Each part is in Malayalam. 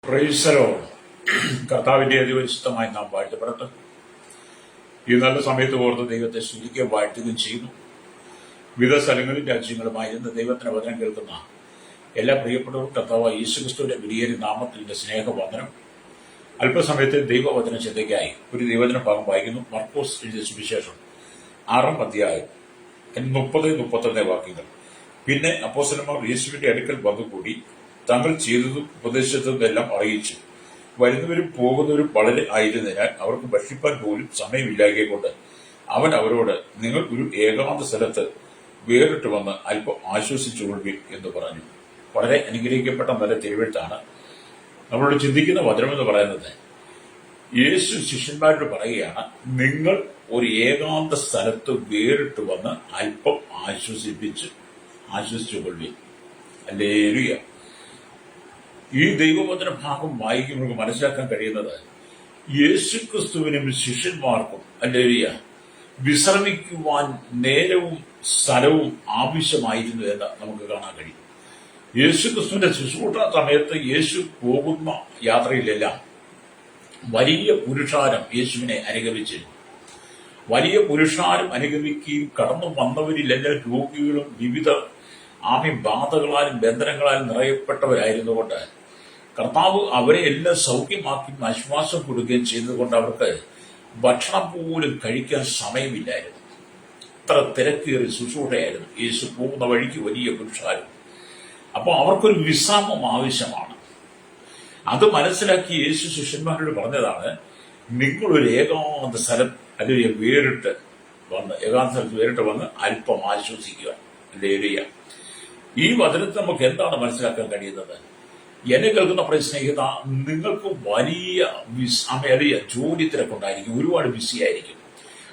പ്രൈസലോ കർത്താവിന്റെ അതിപരിശുദ്ധമായി നാം വാഴ്ത്തപ്പെടട്ടെ. ഈ നല്ല സമയത്ത് ഓർത്ത് ദൈവത്തെ സ്തുതിക്കുകയും വാഴ്ത്തുകയും ചെയ്യുന്നു. വിവിധ സ്ഥലങ്ങളിൽ രാജ്യങ്ങളുമായി ഇന്ന് ദൈവത്തിന് വചനം കേൾക്കുന്ന എല്ലാ പ്രിയപ്പെട്ടവർക്കും കർത്താവ് യേശുക്രിസ്തുവിന്റെ വിലയേറിയ നാമത്തിന്റെ സ്നേഹവന്ദനം. അല്പസമയത്തെ ദൈവവചന ചിന്തയ്ക്കായി ഒരു ദൈവവചന ഭാഗം വായിക്കുന്നു. മർക്കോസ് എഴുതിയ സുവിശേഷം 6-ാം അധ്യായം 30-31 വാക്യങ്ങൾ. പിന്നെ അപ്പോസ്തലന്മാർ യേശുവിന്റെ അടുക്കൽ വന്നുകൂടി തങ്ങൾ ചെയ്തതും ഉപദേശിച്ചതും എല്ലാം അറിയിച്ചു. വരുന്നവരും പോകുന്നവരും വളരെ ആയിരുന്നതിനാൽ അവർക്ക് ഭക്ഷിപ്പാൻ പോലും സമയമില്ലായകൊണ്ട് അവൻ അവരോട്, നിങ്ങൾ ഒരു ഏകാന്ത സ്ഥലത്ത് വേറിട്ട് വന്ന് അല്പം ആശ്വസിച്ചുകൊള്ളുവിൻ എന്ന് പറഞ്ഞു. വളരെ അനുഗ്രഹിക്കപ്പെട്ട നല്ല തിരുവെഴുത്താണ്. നമ്മളോട് ചിന്തിക്കുന്ന വചനമെന്ന് പറയുന്നത്, യേശു ശിഷ്യന്മാരോട് പറയുകയാണ്, നിങ്ങൾ ഒരു ഏകാന്ത സ്ഥലത്ത് വേറിട്ട് വന്ന് അല്പം ആശ്വസിച്ചുകൊള്ളുവിൻ. ഹല്ലേലൂയ. ഈ ദൈവവചന ഭാഗം വായിക്കുമ്പോൾ മനസ്സിലാക്കാൻ കഴിയുന്നത്, യേശുക്രിസ്തുവിനും ശിഷ്യന്മാർക്കും ഹല്ലേലൂയ വിശ്രമിക്കുവാൻ നേരവും സ്ഥലവും ആവശ്യമായിരുന്നു എന്ന് നമുക്ക് കാണാൻ കഴിയും. യേശുക്രിസ്തുവിന്റെ ശുശ്രൂഷ സമയത്ത് യേശു പോകുന്ന യാത്രയിലെല്ലാം വലിയ പുരുഷാരം യേശുവിനെ അനുഗമിച്ചിരുന്നു. വലിയ പുരുഷാരം അനുഗമിക്കുകയും കടന്നു വന്നവരിലെല്ലാം രോഗികളും വിവിധ ബാധകളാലും ബന്ധനങ്ങളാലും നിറയപ്പെട്ടവരായിരുന്നുകൊണ്ട് കർത്താവ് അവരെ എല്ലാം സൗഖ്യമാക്കി ആശ്വാസം കൊടുക്കുകയും ചെയ്തുകൊണ്ട് അവർക്ക് ഭക്ഷണം പോലും കഴിക്കാൻ സമയമില്ലായിരുന്നു. അത്ര തിരക്കേറിയ ശുശ്രൂഷയായിരുന്നു. യേശു പോകുന്ന വഴിക്ക് വലിയ പുരുഷാരം. അപ്പോൾ അവർക്കൊരു വിശ്രാമം ആവശ്യമാണ്. അത് മനസ്സിലാക്കി യേശു ശിഷ്യന്മാരോട് പറഞ്ഞതാണ്, നിങ്ങളൊരു ഏകാന്ത സ്ഥലം അല്ലെങ്കിൽ വേറിട്ട് വന്ന് അല്പം ആശ്വസിക്കുക. ഹല്ലേലൂയ. ഈ വചനത്തിൽ നമുക്ക് എന്താണ് മനസ്സിലാക്കാൻ കഴിയുന്നത്? എന്നെ കേൾക്കുന്ന സ്നേഹിത, നിങ്ങൾക്ക് വലിയ ജോലി തിരക്കുണ്ടായിരിക്കും, ഒരുപാട് ബിസിയായിരിക്കും,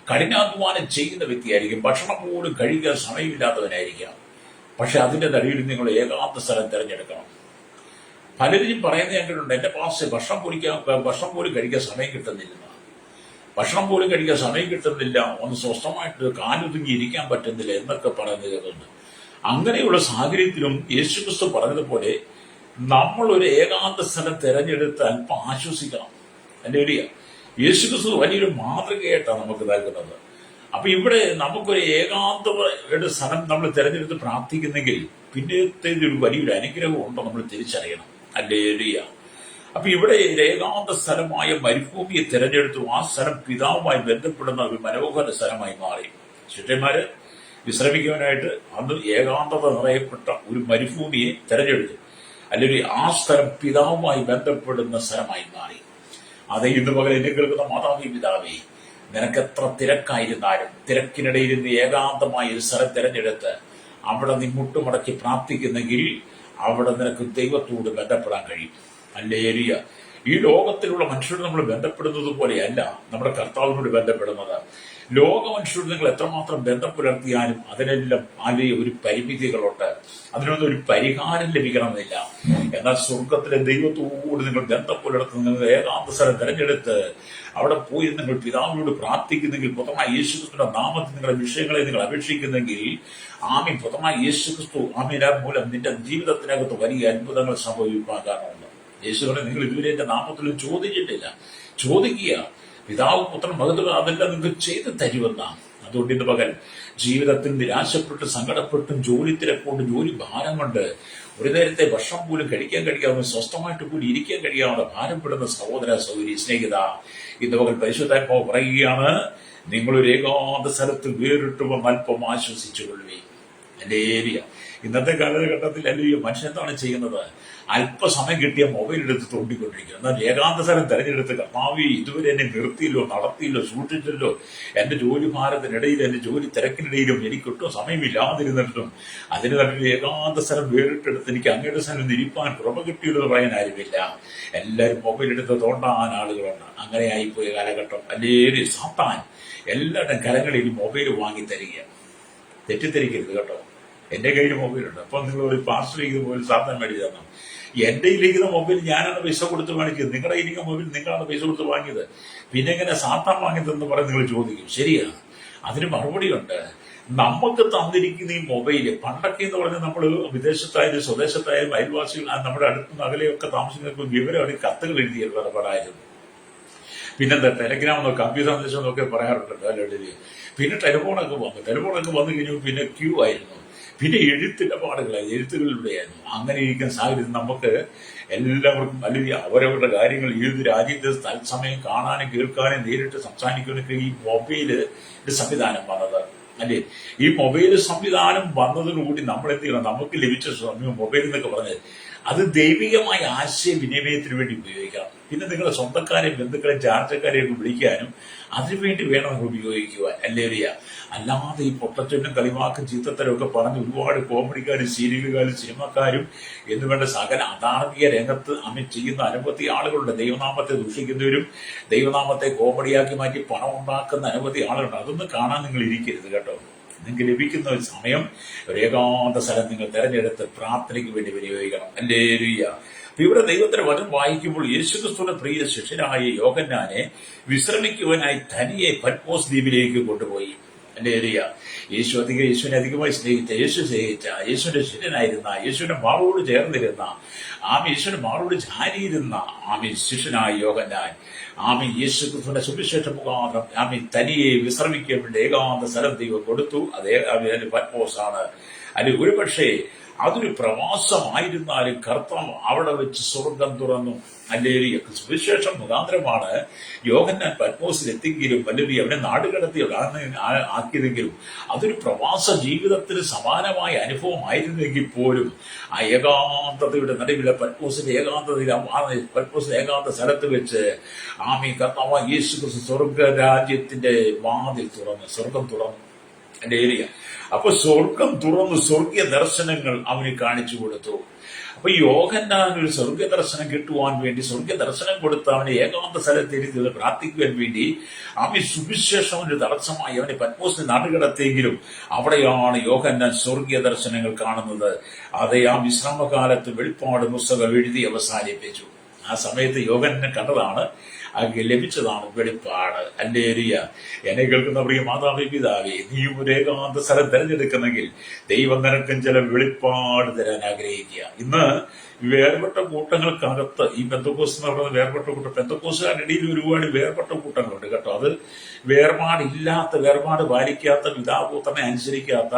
കഠിനാധ്വാനം ചെയ്യുന്ന വ്യക്തിയായിരിക്കും, ഭക്ഷണം പോലും കഴിക്കാൻ സമയമില്ലാത്തവനായിരിക്കാം. പക്ഷെ അതിന്റെ നടുവിൽ നിങ്ങൾ ഏകാന്ത സ്ഥലം തിരഞ്ഞെടുക്കണം. പലരും പറയുന്നത് കേട്ടിട്ടുണ്ട്, എന്റെ പാസ് ഭക്ഷണം പോലും കഴിക്കാൻ സമയം കിട്ടുന്നില്ല, ഒന്ന് സ്വസ്ഥമായിട്ട് കാലൊതുങ്ങി ഇരിക്കാൻ പറ്റുന്നില്ല എന്നൊക്കെ പറയുന്നത് കേൾക്കുന്നുണ്ട്. അങ്ങനെയുള്ള സാഹചര്യത്തിലും യേശുക്രിസ്തു പറഞ്ഞതുപോലെ നമ്മൾ ഒരു ഏകാന്ത സ്ഥലം തിരഞ്ഞെടുത്ത് അല്പം ആശ്വസിക്കണം. ഹല്ലേലൂയ. യേശുക്രിസ്തു വലിയൊരു മാതൃകയായിട്ടാണ് നമുക്ക് നൽകുന്നത്. അപ്പൊ ഇവിടെ നമുക്കൊരു ഏകാന്തയുടെ സ്ഥലം നമ്മൾ തിരഞ്ഞെടുത്ത് പ്രാർത്ഥിക്കുന്നെങ്കിൽ പിന്നത്തെ ഒരു വലിയൊരു അനുഗ്രഹം ഉണ്ടോ നമ്മൾ തിരിച്ചറിയണം. ഹല്ലേലൂയ. അപ്പൊ ഇവിടെ ഏകാന്ത സ്ഥലമായ മരുഭൂമിയെ തിരഞ്ഞെടുത്തു. ആ സ്ഥലം പിതാവുമായി ബന്ധപ്പെടുന്ന ഒരു മനോഹര സ്ഥലമായി മാറി. ശിഷ്യന്മാര് വിശ്രമിക്കുവാനായിട്ട് അന്ന് ഏകാന്തത നിറയപ്പെട്ട ഒരു മരുഭൂമിയെ തെരഞ്ഞെടുത്തു. അല്ലെങ്കിൽ ആ സ്ഥലം പിതാവുമായി ബന്ധപ്പെടുന്ന സ്ഥലമായി മാറി. അതേ ഇന്ന് പകൽ എന്നെ കേൾക്കുന്ന മാതാവി പിതാവേ, നിനക്കെത്ര തിരക്കായിരുന്നാലും തിരക്കിനിടയിൽ നിന്ന് ഏകാന്തമായ ഒരു സ്ഥലം തിരഞ്ഞെടുത്ത് അവിടെ നീ മുട്ടുമടക്കി പ്രാർത്ഥിക്കുന്നെങ്കിൽ അവിടെ നിനക്ക് ദൈവത്തോട് ബന്ധപ്പെടാൻ കഴിയും. ഹല്ലേലൂയ. ഈ ലോകത്തിലുള്ള മനുഷ്യരോട് നമ്മൾ ബന്ധപ്പെടുന്നത് പോലെയല്ല നമ്മുടെ കർത്താവിനോട് ബന്ധപ്പെടുന്നത്. ലോക മനുഷ്യരോട് നിങ്ങൾ എത്രമാത്രം ബന്ധം പുലർത്തിയാലും അതിനെല്ലാം വലിയ ഒരു പരിമിതികളുണ്ട്. അതിനൊന്നും ഒരു പരിഹാരം ലഭിക്കണമെന്നില്ല. എന്നാൽ സ്വർഗത്തിലെ ദൈവത്തോട് നിങ്ങൾ ബന്ധം പുലർത്തുന്ന നിങ്ങൾ ഏകാന്ത സ്ഥലം തിരഞ്ഞെടുത്ത് അവിടെ പോയി നിങ്ങൾ പിതാവിനോട് പ്രാർത്ഥിക്കുന്നെങ്കിൽ, പുത്രനായ യേശുക്രിസ്തുവിന്റെ നാമത്തിൽ നിങ്ങളുടെ വിഷയങ്ങളെ നിങ്ങൾ അപേക്ഷിക്കുന്നെങ്കിൽ, ആമീൻ, പുത്രനായ യേശുക്രിസ്തു ആമീൻ മൂലം നിന്റെ ജീവിതത്തിനകത്ത് വലിയ അത്ഭുതങ്ങൾ സംഭവിക്കാൻ കാരണമുണ്ട്. യേശുവിനെ നിങ്ങൾ ഇതുവരെ എന്റെ നാമത്തിൽ ചോദിച്ചിട്ടില്ല, ചോദിക്കുക. പിതാവ് പുത്രൻ മഹത്വം അതെല്ലാം നിങ്ങൾക്ക് ചെയ്ത് തരുമെന്നാണ്. അതുകൊണ്ട് ഇന്ന് പകൽ ജീവിതത്തിൽ നിരാശപ്പെട്ട് സങ്കടപ്പെട്ടും ജോലി തിരക്കൊണ്ട് ജോലി ഭാരം കൊണ്ട് ഒരു നേരത്തെ ഭക്ഷണം പോലും കഴിക്കാൻ കഴിയാവുന്ന, സ്വസ്ഥമായിട്ട് കൂടി ഇരിക്കാൻ കഴിയാവുന്ന ഭാരപ്പെടുന്ന സഹോദര സഹോദരി സ്നേഹിത, ഇന്ന് പകൽ പരിശുദ്ധാത്മാവ് പറയുകയാണ്, നിങ്ങളൊരു ഏകാന്ത സ്ഥലത്ത് വേറിട്ട് വന്ന് അല്പം ആശ്വസിച്ചുകൊള്ളുകയും. ഹല്ലേലൂയ. ഇന്നത്തെ കാലഘട്ടത്തിൽ അല്ലെങ്കിൽ മനുഷ്യൻ എന്താണ് ചെയ്യുന്നത്? അല്പസമയം കിട്ടിയ മൊബൈൽ എടുത്ത് തോണ്ടിക്കൊണ്ടിരിക്കുക. എന്നാൽ ഏകാന്ത സ്ഥലം തെരഞ്ഞെടുത്ത്, കർത്താവേ ഇതുവരെ എന്നെ നിർത്തിയില്ലോ, നടത്തിയില്ലോ, സൂക്ഷിച്ചല്ലോ, എന്റെ ജോലി ഭാരത്തിനിടയിൽ എന്റെ ജോലി തിരക്കിനിടയിലും എനിക്കൊട്ടും സമയമില്ലാതിരുന്നിട്ടും അതിന് തന്നെ ഏകാന്ത സ്ഥലം വേറിട്ടെടുത്ത് എനിക്ക് അങ്ങയുടെ സ്ഥലം ഇരിപ്പാൻ കൃപ കിട്ടിയല്ലോ എന്ന് പറയാൻ ആരുമില്ല. എല്ലാവരും മൊബൈൽ എടുത്ത് തോണ്ടാൻ ആളുകളുണ്ട്. അങ്ങനെ ആയിപ്പോയ കാലഘട്ടം. അല്ലെങ്കിൽ സാത്താൻ എല്ലാവരുടെയും കരങ്ങളിൽ മൊബൈൽ വാങ്ങി തരിക. തെറ്റിദ്ധരിക്കരുത് കേട്ടോ. എന്റെ കയ്യിൽ മൊബൈലുണ്ട്. അപ്പം നിങ്ങൾ ഒരു പാർസലേക്ക് മൊബൈൽ സാത്താൻ മേടിച്ച് തരണം. എന്റെ ഇരിക്കുന്ന മൊബൈൽ ഞാനാണ് പൈസ കൊടുത്ത് വാങ്ങിച്ചത്, നിങ്ങളുടെ ഇരിക്കുന്ന മൊബൈൽ നിങ്ങളാണ് പൈസ കൊടുത്ത് വാങ്ങിയത്, പിന്നെ എങ്ങനെ സാത്താൻ വാങ്ങിയതെന്ന് പറഞ്ഞ് നിങ്ങൾ ചോദിക്കും. ശരിയാണ്, അതിന് മറുപടിയുണ്ട്. നമുക്ക് തന്നിരിക്കുന്ന ഈ മൊബൈല്, പണ്ടൊക്കെ എന്ന് പറഞ്ഞാൽ നമ്മൾ വിദേശത്തായാലും സ്വദേശത്തായാലും അയൽവാസികൾ നമ്മുടെ അടുത്തുനിന്ന് അകലെയൊക്കെ താമസിക്കുന്ന വിവരമാണ് കത്തുകൾ എഴുതിയത് പലതായിരുന്നു. പിന്നെന്താ ടെലഗ്രാം എന്നോ കമ്പ്യൂട്ടർ സന്ദേശം എന്നൊക്കെ പറയാറുണ്ടല്ലോ അല്ലെ. പിന്നെ ടെലിഫോണൊക്കെ വന്നു കഴിഞ്ഞു. പിന്നെ ക്യൂ ആയിരുന്നു. പിന്നെ എഴുത്തിന്റെ പാടുകളായി, എഴുത്തുകളിലൂടെയായിരുന്നു. അങ്ങനെ ഇരിക്കുന്ന സാഹചര്യം നമുക്ക് എല്ലാവർക്കും അല്ലെങ്കിൽ അവരവരുടെ കാര്യങ്ങൾ ഏത് രാജ്യത്ത് തത്സമയം കാണാനും കേൾക്കാനും നേരിട്ട് സംസാരിക്കാനൊക്കെ ഈ മൊബൈല് സംവിധാനം വന്നത് അല്ലേ. ഈ മൊബൈൽ സംവിധാനം വന്നതിനുകൂടി നമ്മൾ എന്ത് ചെയ്യണം, നമുക്ക് ലഭിച്ച സമയം മൊബൈൽ എന്നൊക്കെ പറഞ്ഞത് അത് ദൈവികമായ ആശയവിനിമയത്തിന് വേണ്ടി ഉപയോഗിക്കണം. പിന്നെ നിങ്ങളുടെ സ്വന്തക്കാരെയും ബന്ധുക്കളെയും ചാർച്ചക്കാരെയൊക്കെ വിളിക്കാനും അതിനുവേണ്ടി വേണം നിങ്ങൾ ഉപയോഗിക്കുവാൻ അല്ലേറിയ. അല്ലാതെ ഈ പൊട്ടച്ചൊല്ലും കളിവാക്കും ചീത്തത്തരം ഒക്കെ പറഞ്ഞ് ഒരുപാട് കോമഡിക്കാരും സീരിയലുകാരും സിനിമക്കാരും എന്ന് വേണ്ട സകല അധാർമിക രംഗത്ത് ചെയ്യുന്ന അനവധി ആളുകളുണ്ട്. ദൈവനാമത്തെ ദൂഷിക്കുന്നവരും ദൈവനാമത്തെ കോമഡിയാക്കി മാറ്റി പണം ഉണ്ടാക്കുന്ന അനവധി ആളുകളുണ്ട്. അതൊന്നും കാണാൻ നിങ്ങൾ ഇരിക്കരുത് കേട്ടോ. നിങ്ങൾക്ക് ലഭിക്കുന്ന ഒരു സമയം ഒരു ഏകാന്ത സ്ഥലം നിങ്ങൾ തെരഞ്ഞെടുത്ത് പ്രാർത്ഥനയ്ക്ക് വേണ്ടി വിനിയോഗിക്കണം. ഹല്ലേലൂയ. ഇവിടെ ദൈവത്തിന്റെ വചനം വായിക്കുമ്പോൾ യേശുക്രിസ്തുവിന്റെ പ്രിയ ശിഷ്യനായ യോഹന്നാനെ വിശ്രമിക്കുവാനായി തനിയെ പത്മോസ് ദ്വീപിലേക്ക് കൊണ്ടുപോയി. ഹല്ലേലൂയ. യേശുവിനെ അധികമായി സ്നേഹിച്ച, യേശുവിന്റെ ശിഷ്യനായിരുന്ന, യേശുവിന്റെ മാറോട് ചേർന്നിരുന്ന, യേശുവിന്റെ മാറോട് ചാരിയിരുന്ന ശിഷ്യനായ യോഹന്നാൻ യേശുക്രിസ്തുവിന്റെ സുവിശേഷ മുഖാന്തരം തനിയെ വിശ്രമിക്കാൻ വേണ്ടി ഏകാന്ത സ്ഥലം ദൈവം കൊടുത്തു. അത് പത്മോസാണ്. അത് ഒരുപക്ഷെ അതൊരു പ്രവാസമായിരുന്നാലും കർത്താവ് അവിടെ വെച്ച് സ്വർഗം തുറന്നു. ഹല്ലേലൂയ. സുവിശേഷം മുഖാന്തരമാണ് യോഹന്നാൻ പത്മോസിൽ എത്തിയെങ്കിലും ഹല്ലേലൂയ അവനെ നാടുകടത്തി ആക്കിയതെങ്കിലും അതൊരു പ്രവാസ ജീവിതത്തിന് സമാനമായ അനുഭവമായിരുന്നെങ്കിൽ പോലും ആ ഏകാന്തതയുടെ നടുവിലെ പത്മോസിന്റെ ഏകാന്ത സ്ഥലത്ത് വെച്ച് കർത്താവ് യേശു ക്രിസ്തു സ്വർഗരാജ്യത്തിന്റെ വാതിൽ തുറന്നു, സ്വർഗം തുറന്നു. ഹല്ലേലൂയ. അപ്പൊ സ്വർഗം തുറന്ന് സ്വർഗീയ ദർശനങ്ങൾ അവന് കാണിച്ചു കൊടുത്തു. അപ്പൊ യോഹന്നാൻ ഒരു സ്വർഗീയ ദർശനം കിട്ടുവാൻ വേണ്ടി സ്വർഗീയ ദർശനം കൊടുത്ത് അവനെ ഏകാന്ത സ്ഥലത്തിരുത്തി പ്രാർത്ഥിക്കുവാൻ വേണ്ടി സുവിശേഷം ഒരു തടസ്സമായി അവനെ പത്മോസിനെ നാടുകടത്തിയെങ്കിലും അവിടെയാണ് യോഹന്നാൻ സ്വർഗീയ ദർശനങ്ങൾ കാണുന്നത്. അതേ വിശ്രാമകാലത്ത് വെളിപ്പാട് പുസ്തകം എഴുതി അവസാനിപ്പിച്ചു. ആ സമയത്ത് യോഹന്നാൻ കണ്ടതാണ്, ലഭിച്ചതാണ് വെളിപ്പാട്. ഹല്ലേലൂയ. എന്നെ കേൾക്കുന്ന പ്രിയ മാതാവേ പിതാവേ, നീ ഒരു ഏകാന്ത സ്ഥലം തിരഞ്ഞെടുക്കുന്നെങ്കിൽ ദൈവം നിനക്കും ചില വെളിപ്പാട് തരാൻ ആഗ്രഹിക്കുക. ഇന്ന് വേർപെട്ട കൂട്ടങ്ങൾക്കകത്ത് ഈ പെന്തക്കോസ് എന്ന് പറയുന്നത് വേർപെട്ട കൂട്ടം, പെന്തക്കോസുകാരുടെ ഇടയിൽ ഒരുപാട് വേർപെട്ട കൂട്ടങ്ങളുണ്ട് കേട്ടോ. അത് വേർപാട് പാലിക്കാത്ത, പിതാപുത്രനെ അനുസരിക്കാത്ത,